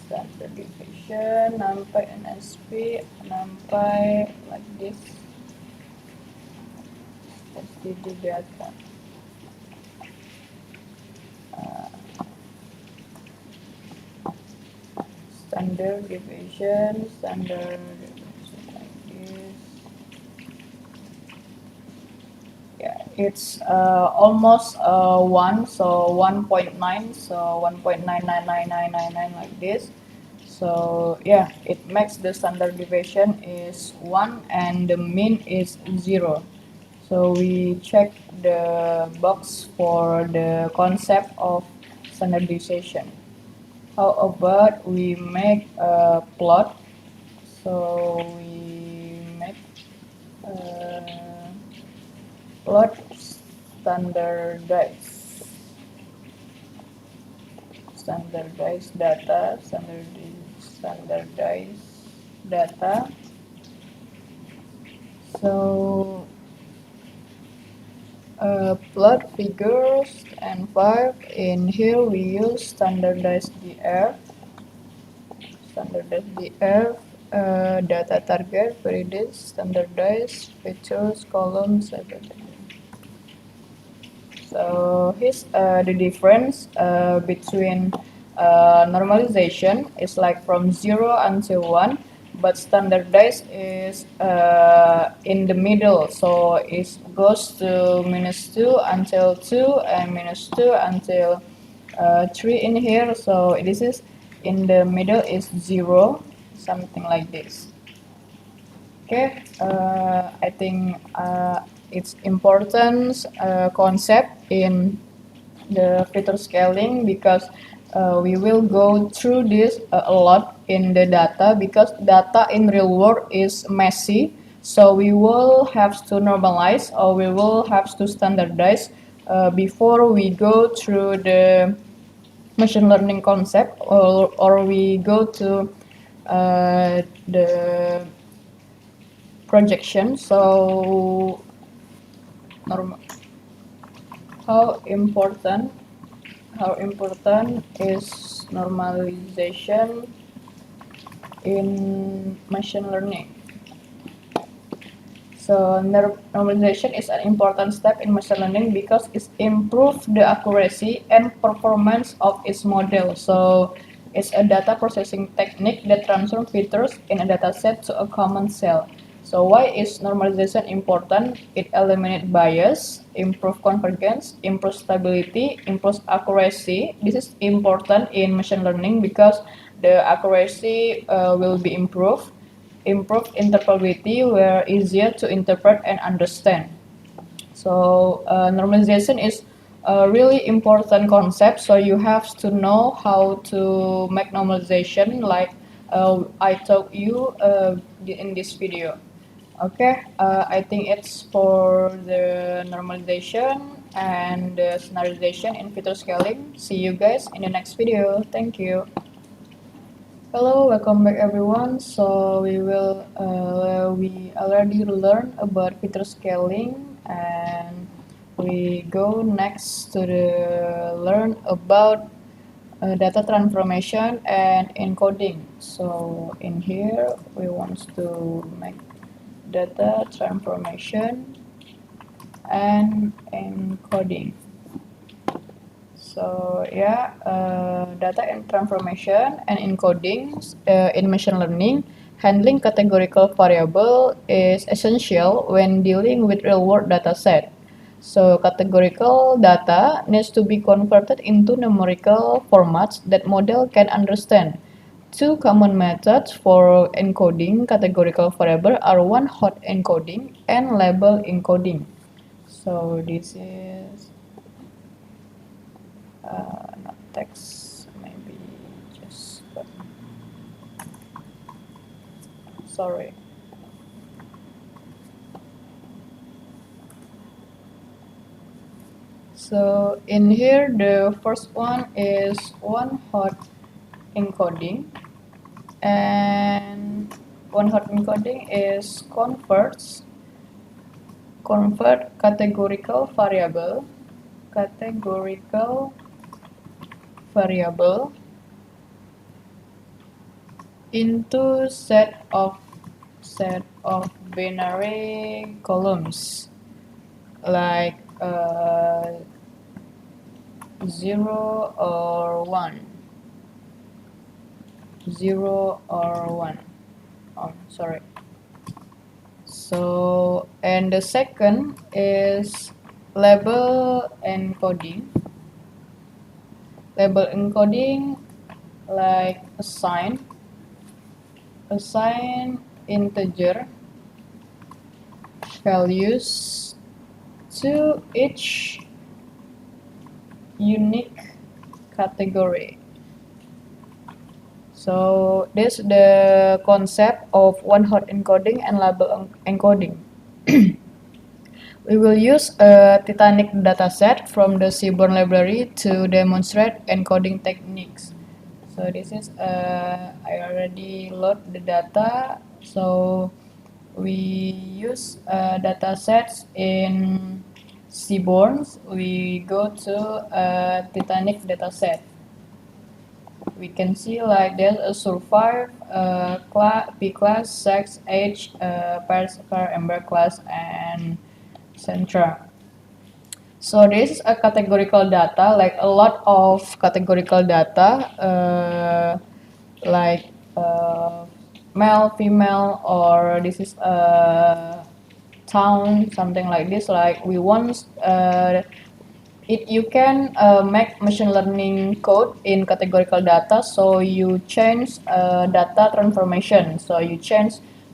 Standard deviation NumPy and NSP, NumPy like this, STD data. Standard deviation like this. Yeah, it's almost 1, so 1.9, so 1.99999 like this. So yeah, it makes the standard deviation is 1 and the mean is 0. So we check the box for the concept of standardization. How about we make a plot? So we make a plot standardized standardized data, standardized data. So plot figures and 5. In here we use standardized DF, data target, predicts, standardized features, columns, everything. So here's the difference between normalization is like from 0 until 1, but standardized is in the middle, so it goes to -2 until 2 and -2 until 3 in here. So this is in the middle is 0, something like this. Okay, I think it's important concept in the feature scaling, because we will go through this a lot in the data, because data in real world is messy. So we will have to normalize, or we will have to standardize before we go through the machine learning concept, or we go to the projection. So how important is normalization in machine learning? So normalization is an important step in machine learning because it improves the accuracy and performance of its model. So it's a data processing technique that transforms features in a dataset to a common cell. So why is normalization important? It eliminates bias, improves convergence, improves stability, improves accuracy. This is important in machine learning because the accuracy will be improved. Improved interpretability were easier to interpret and understand. So normalization is a really important concept. So you have to know how to make normalization, like I taught you in this video. Okay, I think it's for the normalization and the standardization in feature scaling. See you guys in the next video. Thank you. Hello, welcome back everyone. So we already learned about feature scaling, and we go next to learn about data transformation and encoding. So in here we want to make data transformation and encoding. So yeah, data and transformation and encoding in machine learning, handling categorical variable is essential when dealing with real-world data set. So categorical data needs to be converted into numerical formats that model can understand. Two common methods for encoding categorical variable are one-hot encoding and label encoding. So this is not text, maybe just sorry. So in here the first one is one-hot encoding, and one-hot encoding is convert categorical variable into set of binary columns, like 0 or 1. 0 or 1. Oh, sorry. So, and the second is label encoding. Label encoding, like assign integer values to each unique category. So this is the concept of one-hot encoding and label encoding. We will use a Titanic dataset from the Seaborn library to demonstrate encoding techniques. So this is I already load the data. So we use datasets in Seaborns. We go to Titanic dataset. We can see like there's a survive, P class, sex, age, Persever, Ember class, and Centra. So this is a categorical data, like a lot of categorical data, like male, female, or this is a town, something like this. Like we want you can make machine learning code in categorical data, so you change data transformation, so you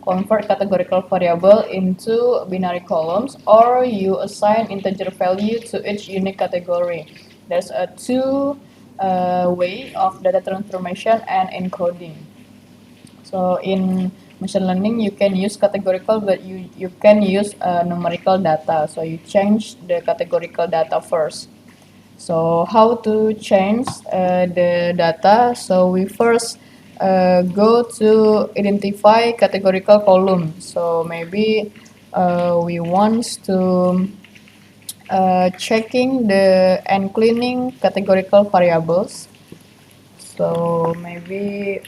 convert categorical variable into binary columns, or you assign integer value to each unique category. There's a two way of data transformation and encoding. So in machine learning, you can use categorical, but you can use numerical data. So you change the categorical data first. So how to change the data? So we first go to identify categorical column. So maybe we want to checking the and cleaning categorical variables. So maybe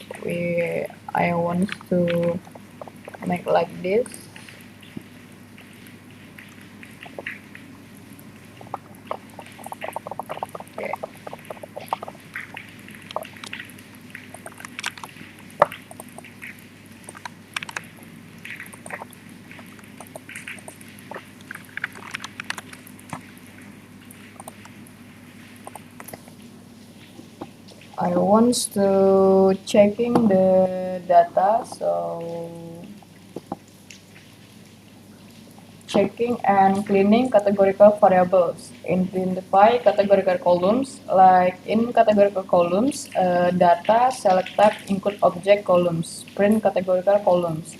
I want to make like this. Okay. I want to checking the data, so checking and cleaning categorical variables. Identify categorical columns. Like in categorical columns, data, select type, include object columns, print categorical columns.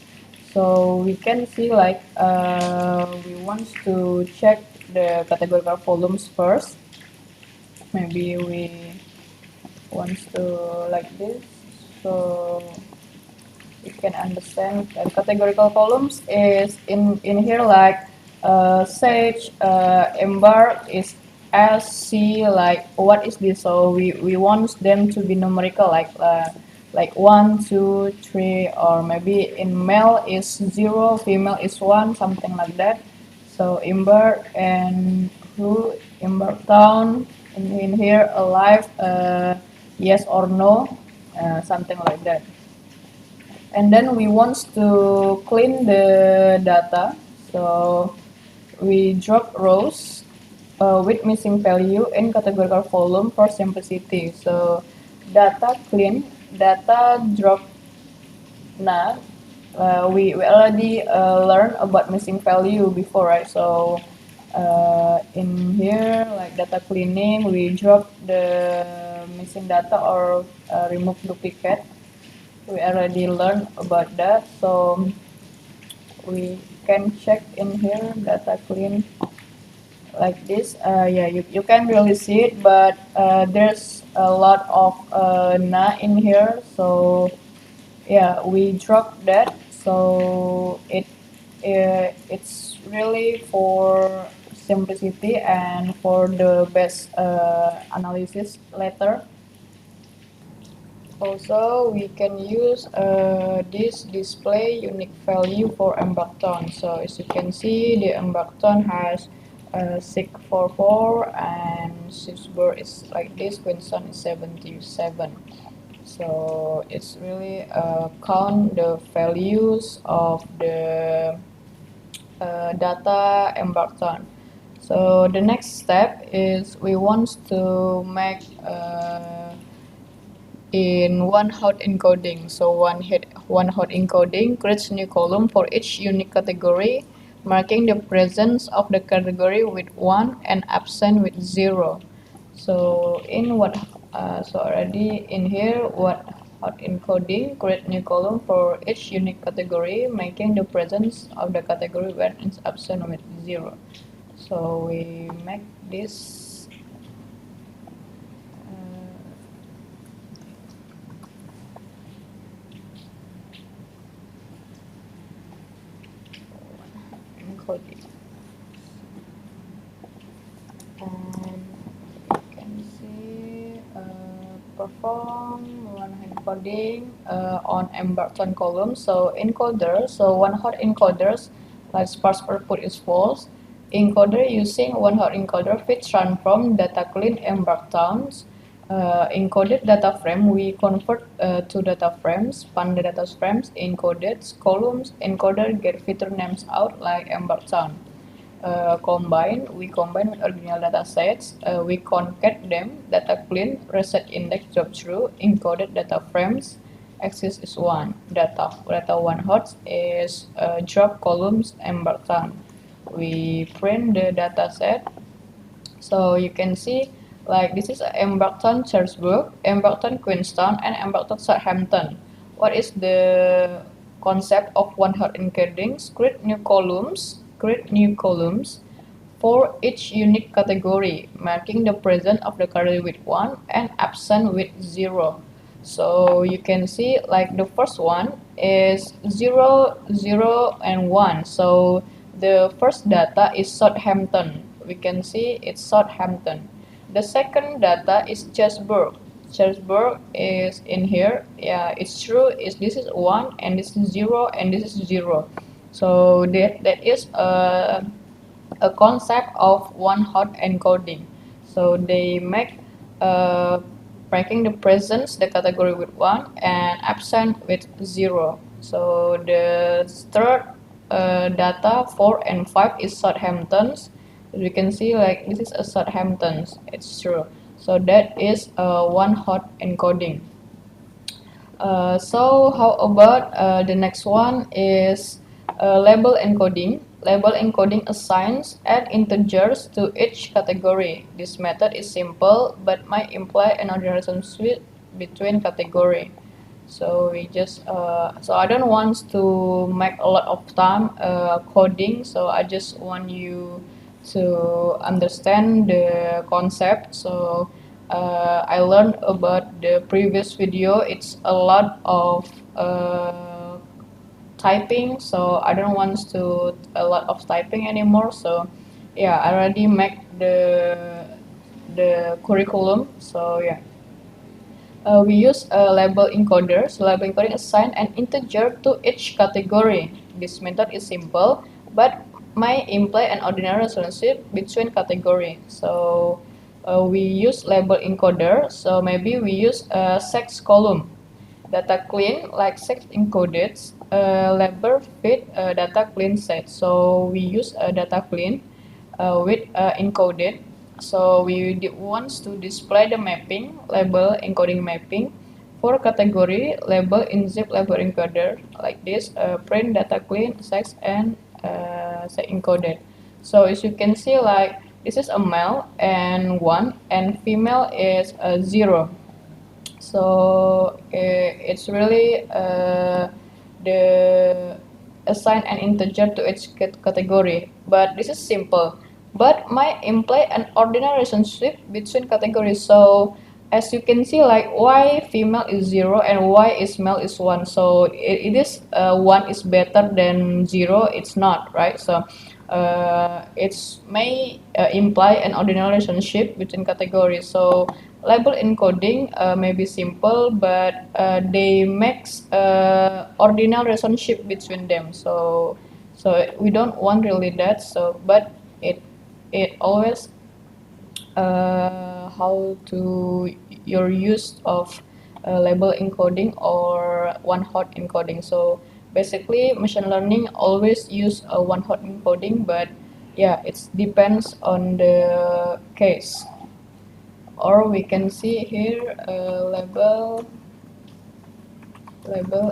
So we can see like we want to check the categorical columns first. Maybe we want to like this. So you can understand that categorical columns is in here like Sage, Ember is S, C, like what is this? So we want them to be numerical, like 1, 2, 3, or maybe in male is 0, female is 1, something like that. So Ember and who, Ember town, in here alive, yes or no, something like that. And then we want to clean the data, so we drop rows with missing value in categorical column for simplicity. So data clean, data drop. Now we already learned about missing value before, right? So in here, like data cleaning, we drop the missing data or remove duplicate. We already learned about that, so we can check in here data clean like this. Yeah, you can really see it, but there's a lot of na in here, so yeah, we drop that. So it's really for simplicity and for the best analysis later. Also, we can use this display unique value for Embacton. So as you can see, the Embacton has 644 and Sisbur is like this, Queenstown is 77. So it's really count the values of the data Embacton. So the next step is we want to make in one hot encoding. So one hot encoding creates new column for each unique category, marking the presence of the category with 1 and absent with 0. So in what so already in here, what hot encoding create new column for each unique category, making the presence of the category when it's absent with 0. So we make this encoding, and you can see perform one encoding on Emberton column. So encoder, so one hot encoders like sparse output is false. Encoder using one hot encoder fits transform data clean Embertons. Encoded data frame we convert to data frames, span the data frames, encoded columns, encoder get feature names out like Emberton. We combine with original data sets, we concat them, data clean, reset index job true, encoded data frames, axis is 1, data 1 hot is drop columns Emberton. We print the data set, so you can see like this is Emberton Chertsburg, Emberton Queenstown, and Emberton Southampton. What is the concept of one hot encoding? Create new columns for each unique category, marking the present of the category with 1 and absent with 0. So you can see like the first one is 0, 0, and 1. So the first data is Southampton. We can see it's Southampton. The second data is Chertsburg. Chertsburg is in here. Yeah, it's true. This is 1 and this is 0 and this is 0. So that is a concept of one hot encoding. So they make breaking the presence the category with 1 and absent with 0. So the third data 4 and 5 is Southampton's. We can see like this is a Southampton's. It's true. So that is one hot encoding. So how about the next one is label encoding. Label encoding assigns add integers to each category. This method is simple but might imply an relationship between category. So we just so I don't want to make a lot of time coding. So I just want you to understand the concept. So I learned about the previous video. It's a lot of typing, so I don't want to a lot of typing anymore. So yeah, I already make the curriculum. So yeah. We use a label encoder. So label encoding assign an integer to each category. This method is simple, but might imply an ordinary relationship between categories. So we use label encoder. So maybe we use a sex column. Data clean like sex encoded. Label fit data clean set. So we use a data clean with encoded. So we want to display the mapping label encoding mapping for category label in zip label encoder like this. Print data clean sex and sex encoded. So as you can see, like this is a male and 1 and female is 0. So it's really the assign an integer to each category, but this is simple but might imply an ordinary relationship between categories. So as you can see, like y female is 0 and y is male is 1. So it is 1 is better than 0. It's not, right? So it may imply an ordinary relationship between categories. So label encoding may be simple, but they makes ordinal relationship between them. So we don't want really that. So but it always how to your use of label encoding or one hot encoding. So basically machine learning always use a one hot encoding, but yeah, it depends on the case. Or we can see here label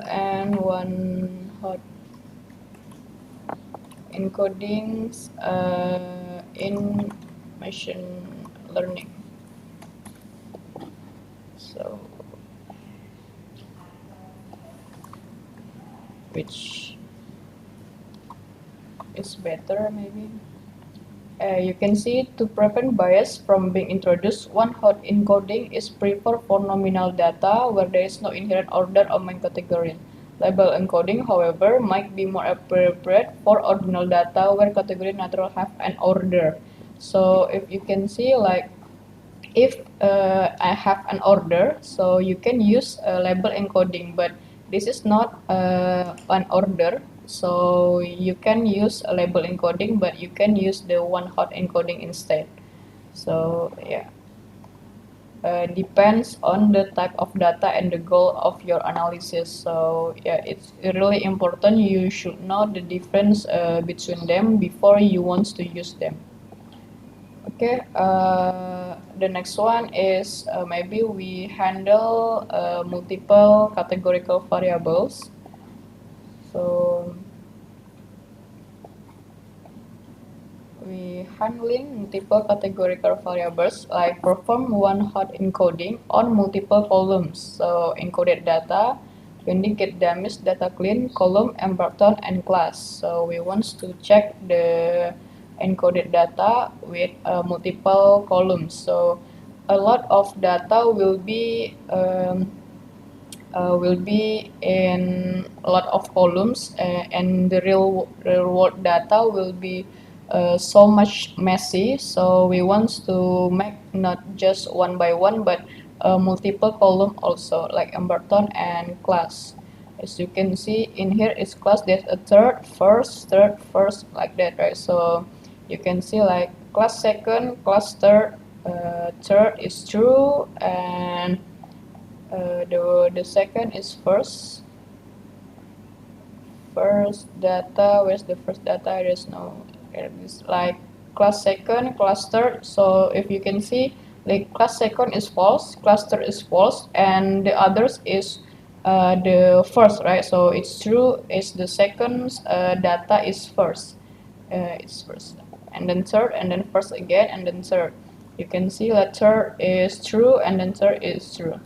and one hot encodings in machine learning. So which is better maybe? You can see to prevent bias from being introduced, one-hot encoding is preferred for nominal data where there is no inherent order or main category. Label encoding, however, might be more appropriate for ordinal data where category natural have an order. So if you can see, like, if I have an order, so you can use label encoding, but this is not an order, so you can use a label encoding, but you can use the one-hot encoding instead. So yeah, depends on the type of data and the goal of your analysis. So yeah, it's really important you should know the difference between them before you want to use them. Okay, the next one is maybe we handle multiple categorical variables. So we handling multiple categorical variables like perform one-hot encoding on multiple columns. So encoded data, indicate damage data clean, column, Emberton, and class. So we want to check the encoded data with multiple columns. So a lot of data will be in a lot of columns, and the real world data will be so much messy. So we want to make not just one by one, but multiple column also, like Emberton and class. As you can see in here is class, there's a third, first, like that, right? So you can see like class second, class third, third is true, and the second is first data. Where's the first data? There's no, it's like class second, class third. So if you can see, like class second is false, cluster is false, and the others is the first, right? So it's true is the second data is first, it's first, and then third, and then first again, and then third. You can see that third is true, and then third is true.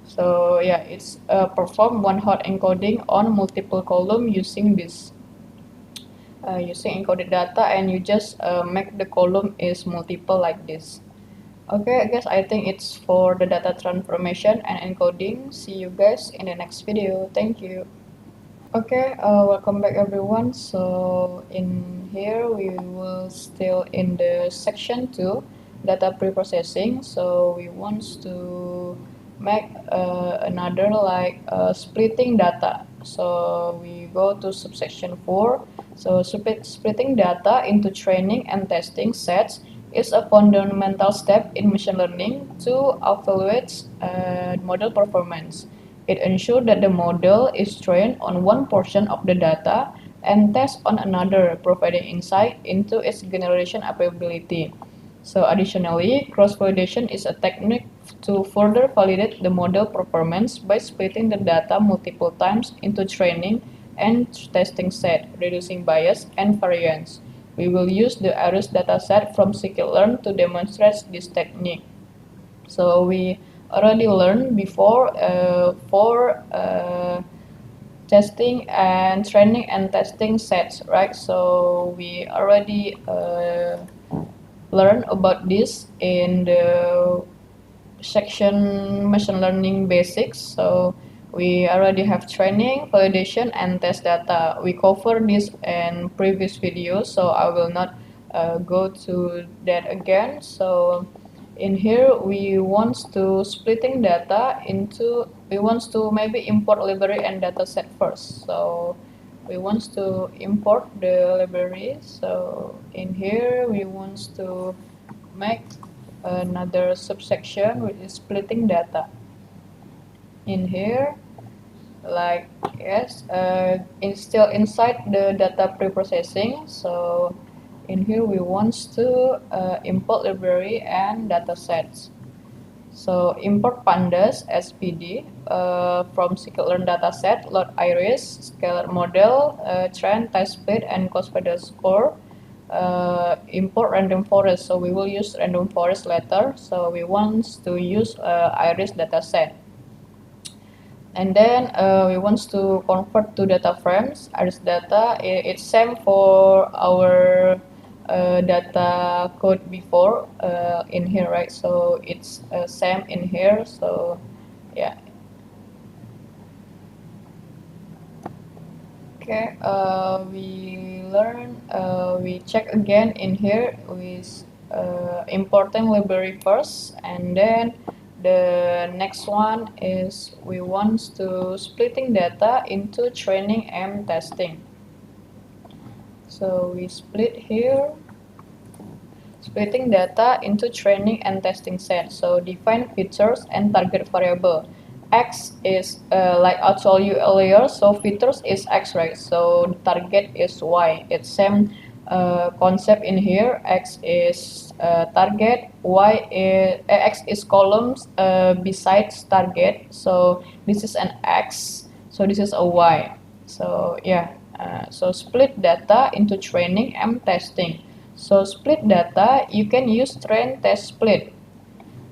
So yeah, it's perform one-hot encoding on multiple column using this. Using encoded data, and you just make the column is multiple like this. Okay, I guess I think it's for the data transformation and encoding. See you guys in the next video. Thank you. Okay, welcome back everyone. So in here we will still in the section 2, data preprocessing. So we want to make another like splitting data. So we go to subsection 4. So splitting data into training and testing sets is a fundamental step in machine learning to evaluate model performance. It ensures that the model is trained on one portion of the data and tested on another, providing insight into its generation capability. So additionally, cross-validation is a technique to further validate the model performance by splitting the data multiple times into training and testing set, reducing bias and variance. We will use the ARIS dataset from scikit-learn to demonstrate this technique. So we already learned before for testing and training and testing sets, right? So we already learned about this in the section machine learning basics. So we already have training, validation, and test data. We covered this in previous videos, so I will not go to that again. So in here we want to splitting data into, we want to maybe import library and data set first. So we want to import the library. So in here we want to make another subsection which is splitting data. In here, like yes, still inside the data preprocessing. So in here we want to import library and data sets. So import pandas SPD from scikit-learn dataset, load iris, scalar model, trend, type split, and cost-value score. Import random forest, so we will use random forest later. So we want to use iris dataset. And then we want to convert to data frames. Iris data, it's same for our data code before in here, right? So it's same in here. So yeah. Okay, we check again in here with importing library first, and then the next one is we want to splitting data into training and testing. So we split here, splitting data into training and testing sets. So define features and target variable. X is like I told you earlier, so features is X, right? So the target is Y. It's same concept in here. X is target, Y is X is columns besides target. So this is an X, so this is a Y. So yeah, so split data into training and testing. So split data, you can use train test split.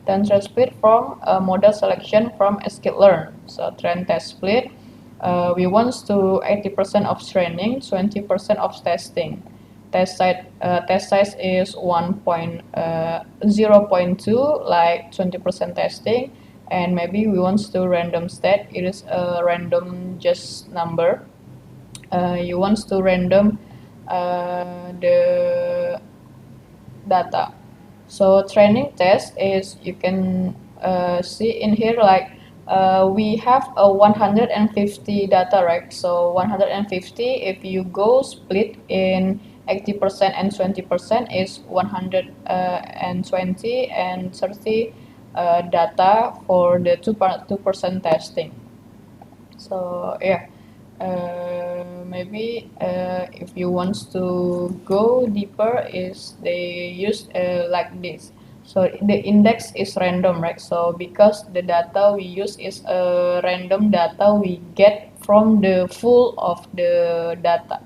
Then train split from model selection from sklearn. So train test split, we want to 80% of training, 20% of testing. Test size is 0.2, like 20% testing, and maybe we want to random state. It is a random just number. You want to random the data. So training test is, you can see in here, like we have a 150 data, right? So 150, if you go split in 80% and 20% is 120 and 30 data for the 2% testing. So yeah, maybe if you want to go deeper, is they use like this. So the index is random, right? So because the data we use is random data we get from the full of the data,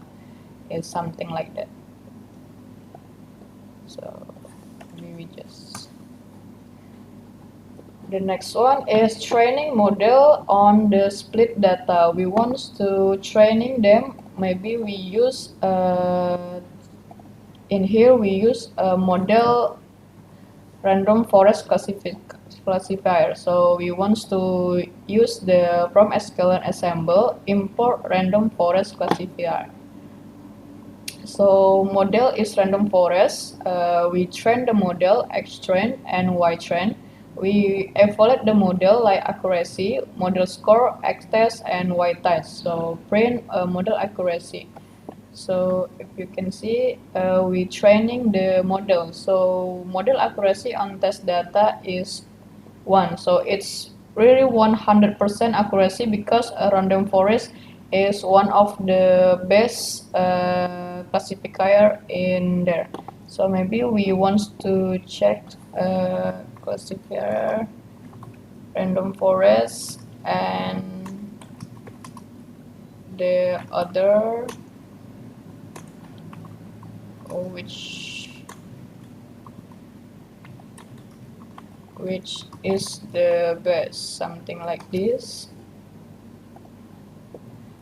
is something like that. So we just, the next one is training model on the split data. We want to training them. Maybe we use in here we use a model random forest classifier. So we want to use the from sklearn assemble import random forest classifier. So model is random forest. We train the model X train and Y train. We evaluate the model like accuracy, model score, X test, and Y test. So print model accuracy. So if you can see, we training the model. So model accuracy on test data is 1. So it's really 100% accuracy, because a random forest is one of the best classifier in there. So maybe we want to check classifier random forest and the other, which is the best, something like this.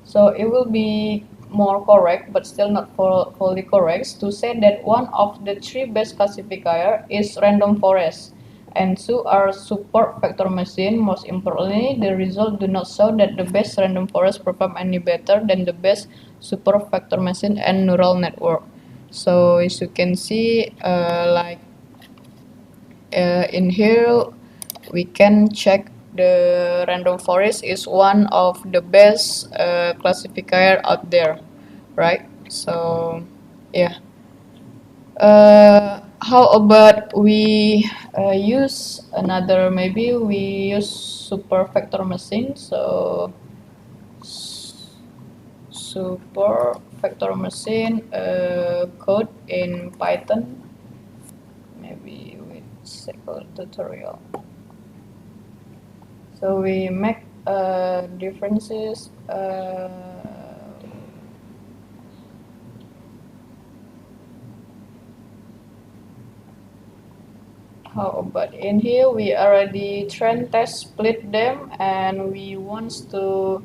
So it will be more correct, but still not fully correct, to say that one of the 3 best classifier is random forest, and 2 are support vector machine. Most importantly, the results do not show that the best random forest perform any better than the best support vector machine and neural network. So as you can see, in here we can check the random forest is one of the best classifier out there, right? So yeah, how about we use another, maybe we use super vector machine. So super vector machine code in Python, maybe with second tutorial. So we make differences. How about in here we already train test split them, and we want to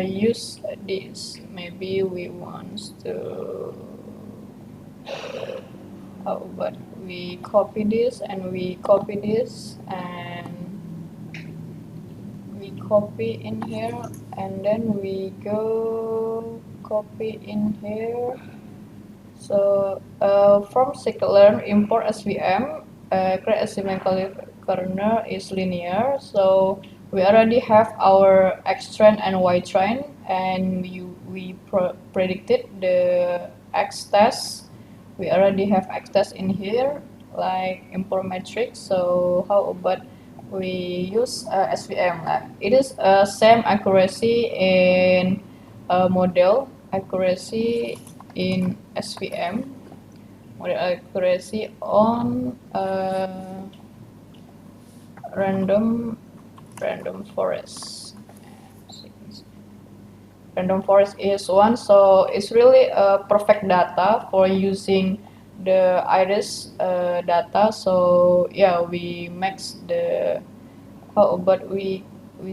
use this. Maybe we want to Oh, but we copy this and we copy this and we copy in here, and then we go copy in here. So from scikit-learn import SVM, create asymmetrical kernel is linear. So we already have our X train and Y train, and we predicted the X test. We already have X test in here, like import matrix. So how about we use SVM? It is same accuracy in model accuracy in SVM, model accuracy on random forest. Random forest is one, so it's really a perfect data for using the iris data. So yeah, we max the but we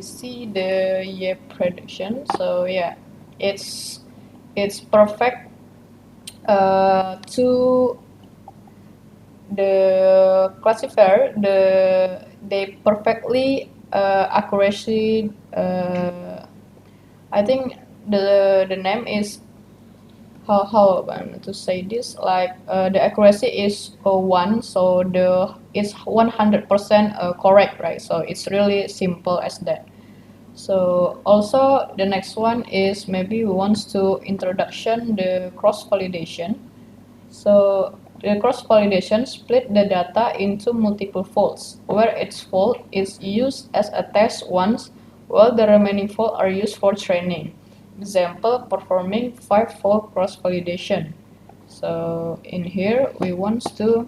see the year prediction. So yeah, it's perfect to the classifier. They perfectly accuracy. I think the name is how to say this, like the accuracy is 1, so the it's 100% correct, right? So it's really simple as that. So also the next one is maybe we want to introduction the cross validation. So the cross validation split the data into multiple folds, where each fold is used as a test once, while the remaining folds are used for training. Example, performing 5-fold cross validation. So in here we want to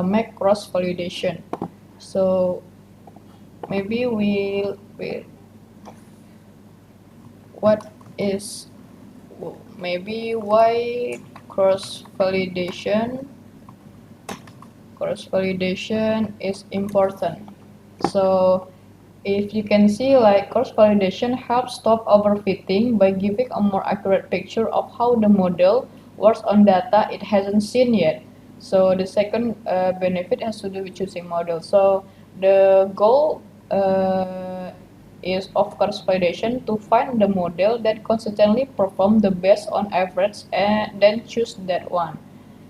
make cross validation. So maybe we what is maybe why cross validation is important. So if you can see, like, cross validation helps stop overfitting by giving a more accurate picture of how the model works on data it hasn't seen yet. So the second benefit has to do with choosing model. So the goal is of cross validation to find the model that consistently perform the best on average and then choose that one.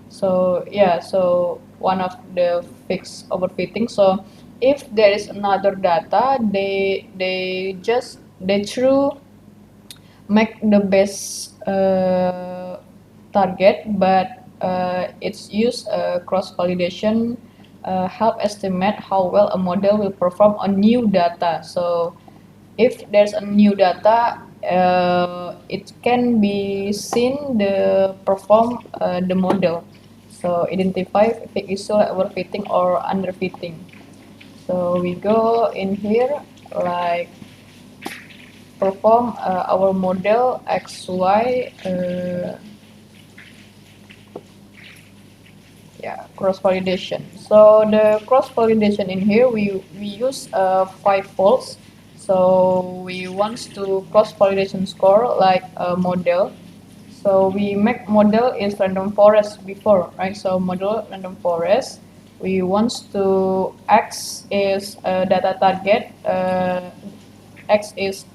So yeah, so one of the fixed overfitting. So if there is another data, they true make the best target, but it's use cross validation help estimate how well a model will perform on new data. So if there's a new data, it can be seen the perform the model. So identify if it is like overfitting or underfitting. So we go in here, like perform our model XY yeah, cross validation. So the cross validation in here we use 5 folds. So we want to cross validation score like a model. So we make model is random forest before, right? So model random forest. We want to X is data target. X is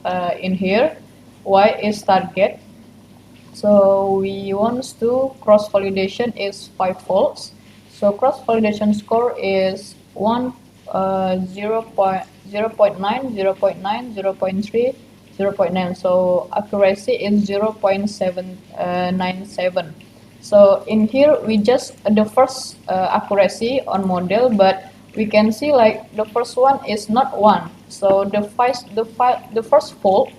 in here. Y is target. So we want to cross validation is 5 folds. So cross validation score is 1, 0 0.9, 0.9, 0.3, 0.9. So accuracy is 0.797. So in here we just the first accuracy on model, but we can see like the first one is not 1. So the first fold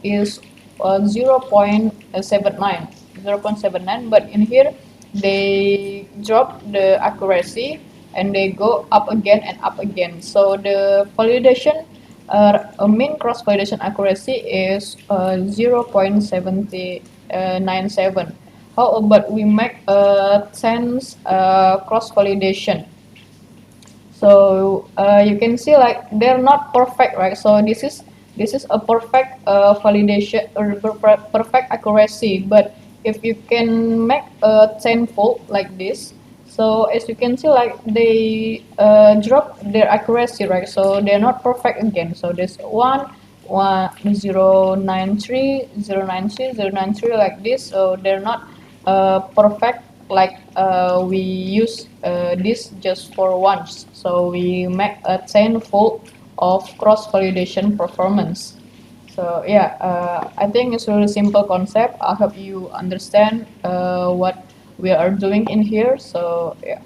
is 0.79, but in here they drop the accuracy and they go up again and up again. So the validation mean cross validation accuracy is 0.7097. How about we make a 10 cross validation? So you can see like they're not perfect, right? So this is a perfect validation or perfect accuracy, but if you can make a 10-fold like this, so as you can see, like they drop their accuracy, right? So they're not perfect again. So this 093 093 like this. So they're not perfect like we use this just for once. So we make a 10-fold of cross validation performance. So yeah, I think it's really simple concept. I hope you understand what we are doing in here. So yeah.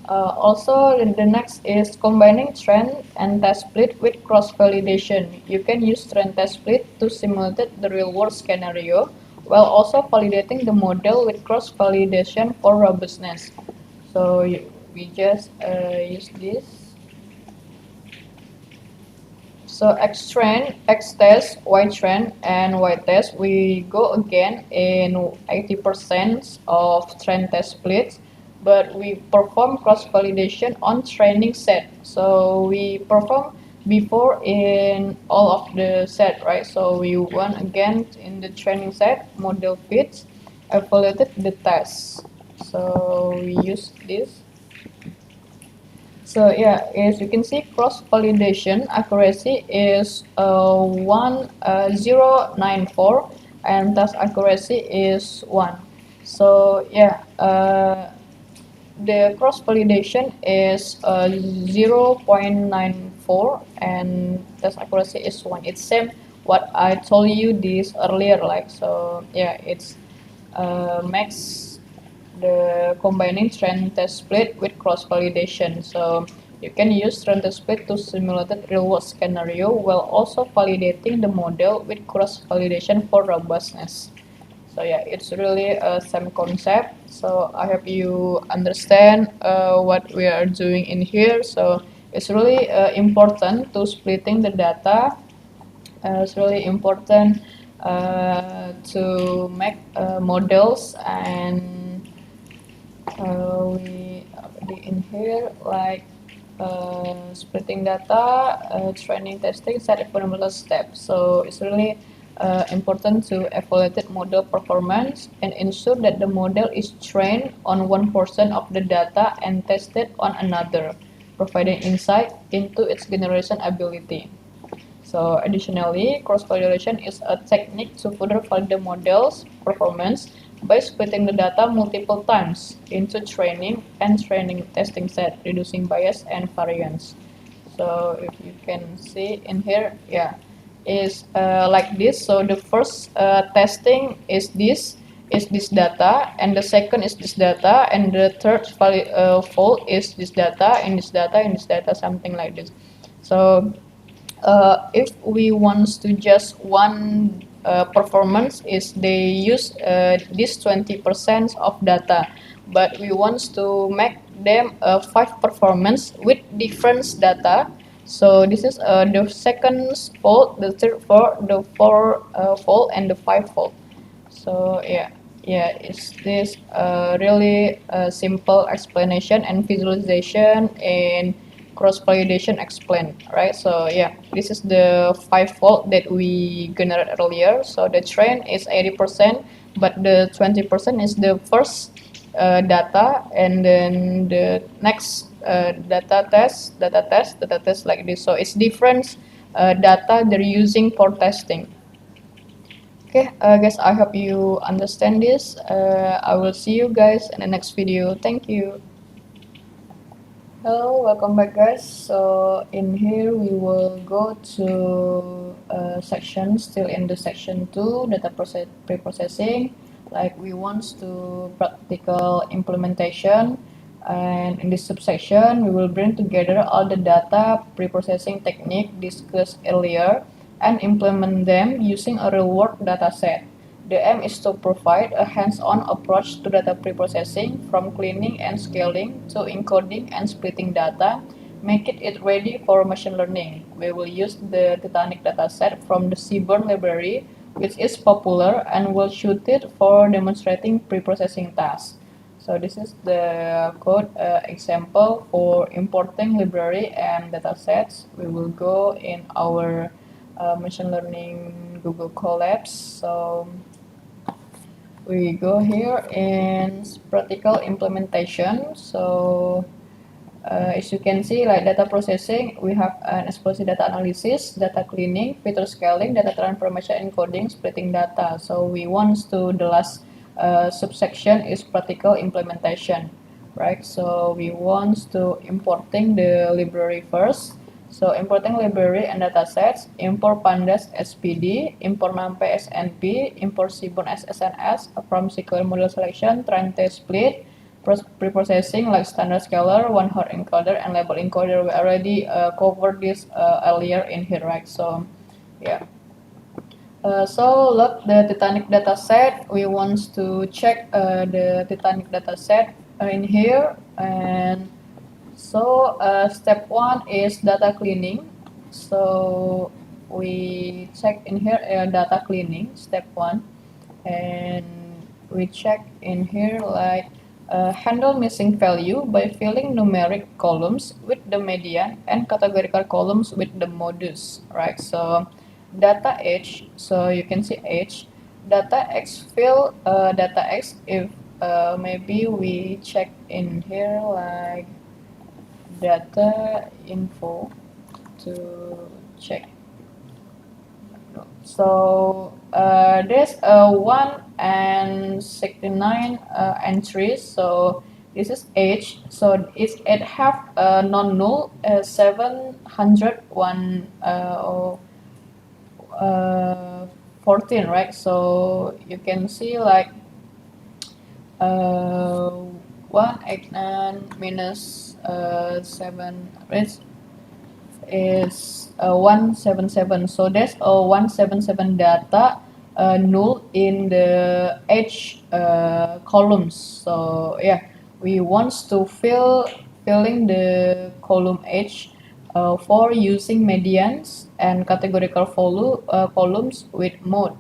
Also, the next is combining trend and test split with cross validation. You can use trend test split to simulate the real world scenario while also validating the model with cross validation for robustness. So we just use this. So X trend, X test, Y trend, and Y test, we go again in 80% of trend test splits, but we perform cross validation on training set. So we perform before in all of the set, right? So we run again in the training set, model fits, evaluated the test. So we use this. So yeah, as you can see, cross validation accuracy is 1094 and test accuracy is 1. So yeah, the cross validation is 0.94 and test accuracy is 1. It's same what I told you this earlier, like, so yeah, it's makes the combining trend test split with cross validation. So you can use trend test split to simulate real world scenario while also validating the model with cross validation for robustness. So yeah, it's really a same concept. So I hope you understand what we are doing in here. So it's really important to splitting the data. It's really important to make models, and we in here like splitting data, training, testing, set a fundamental step. So it's really important to evaluate model performance and ensure that the model is trained on one portion of the data and tested on another, providing insight into its generation ability. So additionally, cross-validation is a technique to further validate the model's performance by splitting the data multiple times into training and training testing set, reducing bias and variance. So if you can see in here, yeah, is like this. So the first testing is this data, and the second is this data, and the third fold is this data, and this data, and this data, something like this. So if we want to just one performance is they use this 20% of data, but we want to make them 5 performance with different data. So this is the second fold, the third fold, the fourth fold, and the 5 fold. So yeah, it's this really simple explanation and visualization and cross validation explained, right? So yeah, this is the 5 fold that we generated earlier. So the train is 80%, but the 20% is the first data, and then the next data test like this. So it's different data they're using for testing. Okay, guys, I hope you understand this. I will see you guys in the next video. Thank you. Hello, welcome back, guys. So in here we will go to section, still in the section 2, data pre-processing. Like we want to practical implementation, and in this subsection we will bring together all the data pre-processing technique discussed earlier and implement them using a real-world data set. The aim is to provide a hands-on approach to data preprocessing, from cleaning and scaling to encoding and splitting data, making it ready for machine learning. We will use the Titanic dataset from the Seaborn library, which is popular, and will shoot it for demonstrating preprocessing tasks. So this is the code example for importing library and datasets. We will go in our machine learning Google Colabs. So we go here in practical implementation. So as you can see, like data processing, we have an explicit data analysis, data cleaning, feature scaling, data transformation, encoding, splitting data. So we want to the last subsection is practical implementation, right? So we want to importing the library first. So importing library and datasets, import pandas SPD, import numpy SNP, import seaborn SSNS from SQL model selection, train test split, preprocessing like standard scalar, one hot encoder, and label encoder. We already covered this earlier in here, right? So yeah. So look, the Titanic dataset. We want to check the Titanic dataset in here, and so step 1 is data cleaning. So we check in here data cleaning, step 1, and we check in here like handle missing value by filling numeric columns with the median and categorical columns with the modus, right? So data H, so you can see H, data X fill data X if maybe we check in here like data info to check. So there's 169 entries. So this is age. So it have non-null 701 14, right? So you can see like 189 minus 7 is 177. So there's a 177 data null in the H columns. So yeah, we want to filling the column H for using medians and categorical columns with mode,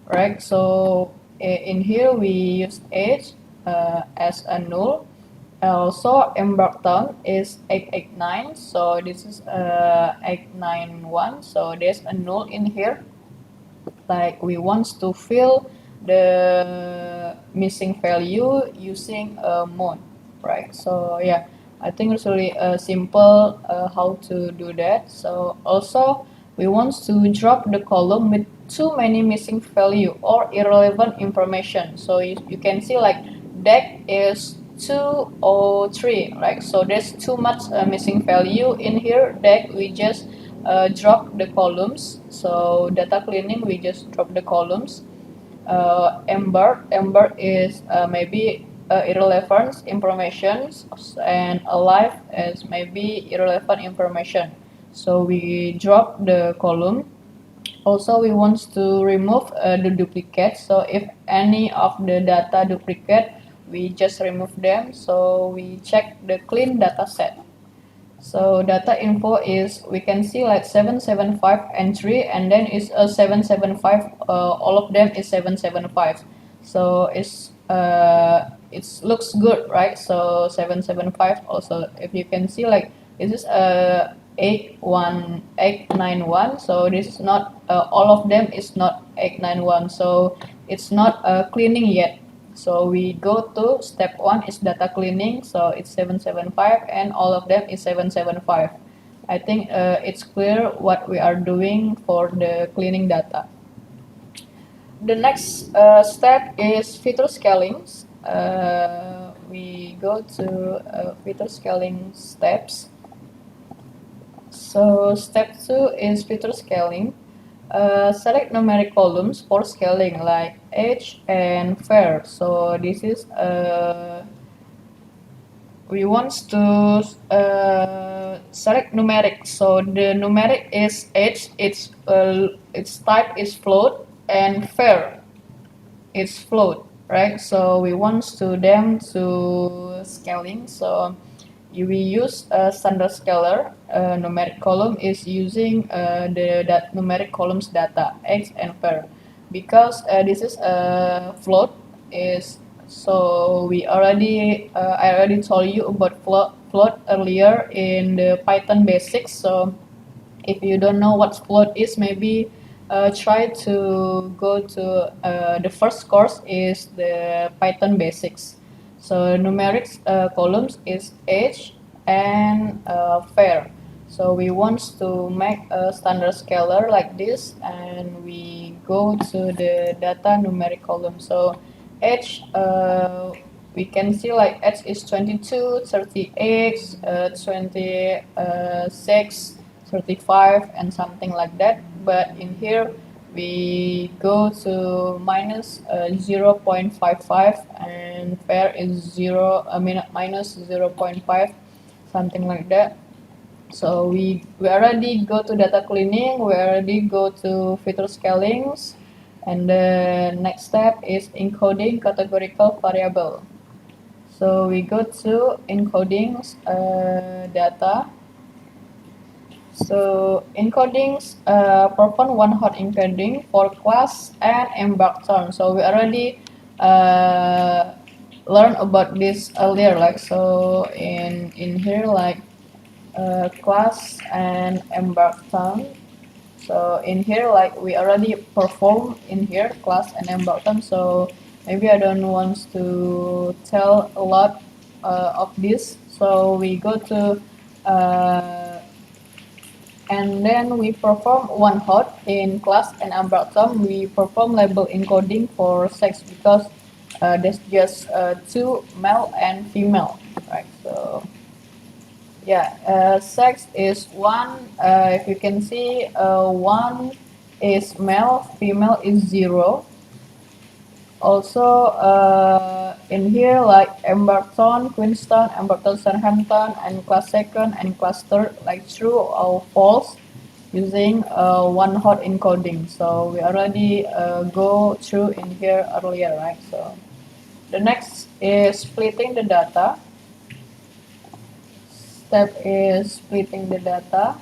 right? So in here we use H as a null. Also, embark time is 889, so this is 891. So there's a null in here. Like we want to fill the missing value using a mode, right? So yeah, I think it's really simple how to do that. So also we want to drop the column with too many missing value or irrelevant information. So you can see like deck is 203, right? So there's too much missing value in here. Deck we just drop the columns. So data cleaning we just drop the columns. Ember is maybe irrelevant information, and alive is maybe irrelevant information. So we drop the column. Also, we want to remove the duplicate. So if any of the data duplicate, we just remove them. So we check the clean data set. So data info is, we can see like 775 entry, and then it's a 775, all of them is 775. So it looks good, right? So 775 also, if you can see like this is 81891. So this is not all of them is not 891. So it's not cleaning yet. So we go to step 1 is data cleaning. So it's 775 and all of them is 775. I think it's clear what we are doing for the cleaning data. The next step is feature scaling. We go to feature scaling steps. So step 2 is feature scaling. Select numeric columns for scaling like age and fair. So this is we want to select numeric. So the numeric is age, its type is float, and fair is float, right? So we want to them to scaling. So we use a standard scalar. Numeric column is using that numeric columns data x and fair, because this is a float is. So we already I already told you about float earlier in the Python basics. So if you don't know what float is, maybe try to go to the first course is the Python basics. So numerics columns is age and fair. So we want to make a standard scalar like this, and we go to the data numeric column. So age, we can see like age is 22, 38, 26, 35, and something like that. But in here we go to minus 0.55, and fair is minus 0.5, something like that. So we already go to data cleaning, we already go to feature scalings, and the next step is encoding categorical variable. So we go to encoding data. So encodings perform one hot encoding for class and embark term. So we already learned about this earlier. Like so in here like class and embark term. So in here like we already perform in here class and embark term. So maybe I don't want to tell a lot of this. So we go to and then we perform one hot in class and embark term. We perform label encoding for sex because there's just two male and female, right? So yeah, sex is one. If you can see, one is male, female is 0. Also, in here like Emberton, Queenstown, Emberton, Southampton, and class second and class third, like true or false, using one hot encoding. So we already go through in here earlier, right? So the next is splitting the data. Step is splitting the data.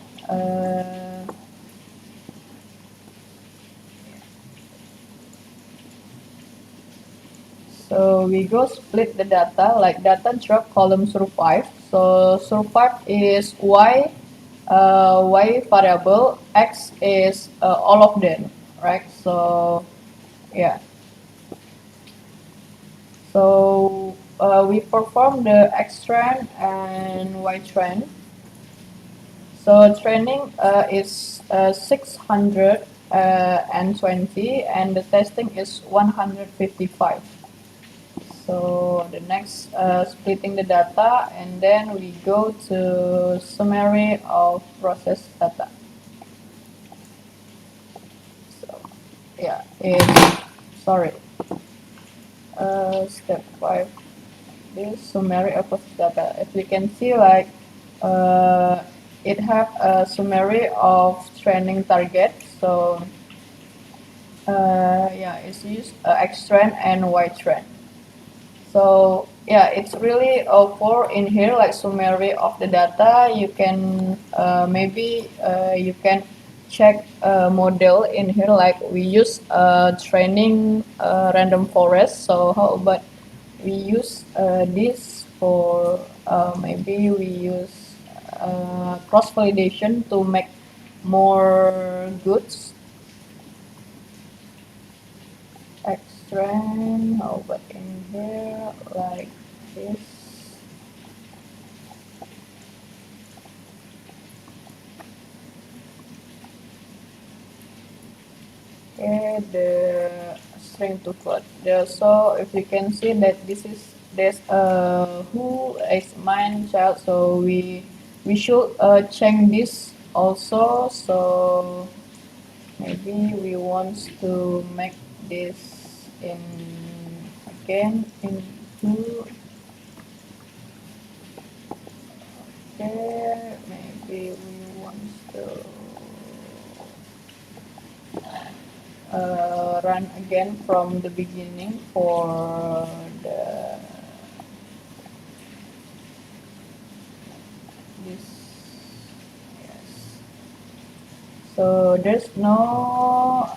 So we go split the data, like data drop column survive. So survive is y variable, x is all of them, right? So yeah. So we perform the x trend and y trend. So training is 620 and the testing is 155. So the next splitting the data, and then we go to summary of process data. So yeah, sorry. Step 5 is summary of process data. As you can see, like it have a summary of training target. So yeah, it's used X trend and Y trend. So yeah, it's really for in here like summary of the data. You can maybe you can check model in here, like we use training random forest. So how about we use this for maybe we use cross validation to make more goods. Extreme, how about in here like this. Okay, the string to float there. So if you can see that there's who is mine child, so we should change this also. So maybe we want to make this in again into okay, maybe we want to run again from the beginning for the this. Yes. So there's no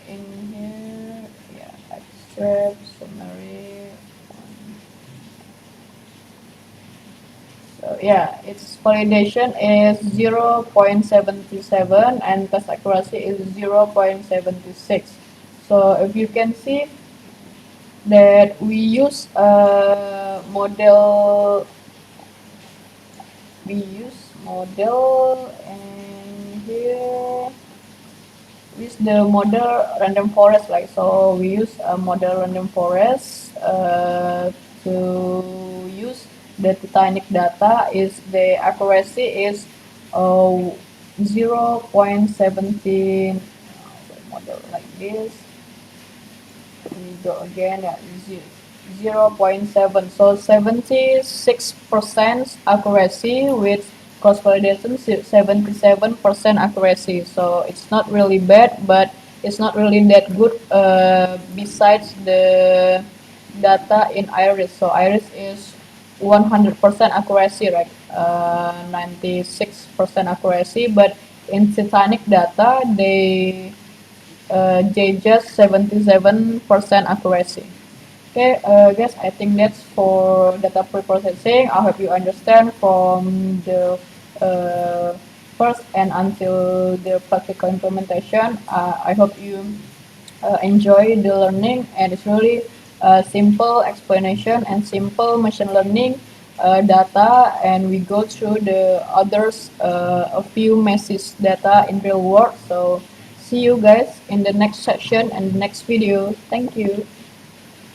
in here, yeah, extract summary. So yeah, its validation is 0.77 and test accuracy is 0.76. So if you can see that we use a model, and here with the model random forest, like, so we use a model random forest to use the Titanic data. Is the accuracy is 0.17 model like this. We go again, yeah, 0.7, so 76% accuracy with cross validation 77% accuracy. So it's not really bad, but it's not really that good besides the data in Iris. So Iris is 100% accuracy, right? 96% accuracy, but in Titanic data they just 77% accuracy. Okay, guys, I think that's for data preprocessing. I hope you understand from the first and until the practical implementation. I hope you enjoy the learning, and it's really simple explanation and simple machine learning data, and we go through the others a few message data in real world. So see you guys in the next section and the next video. Thank you.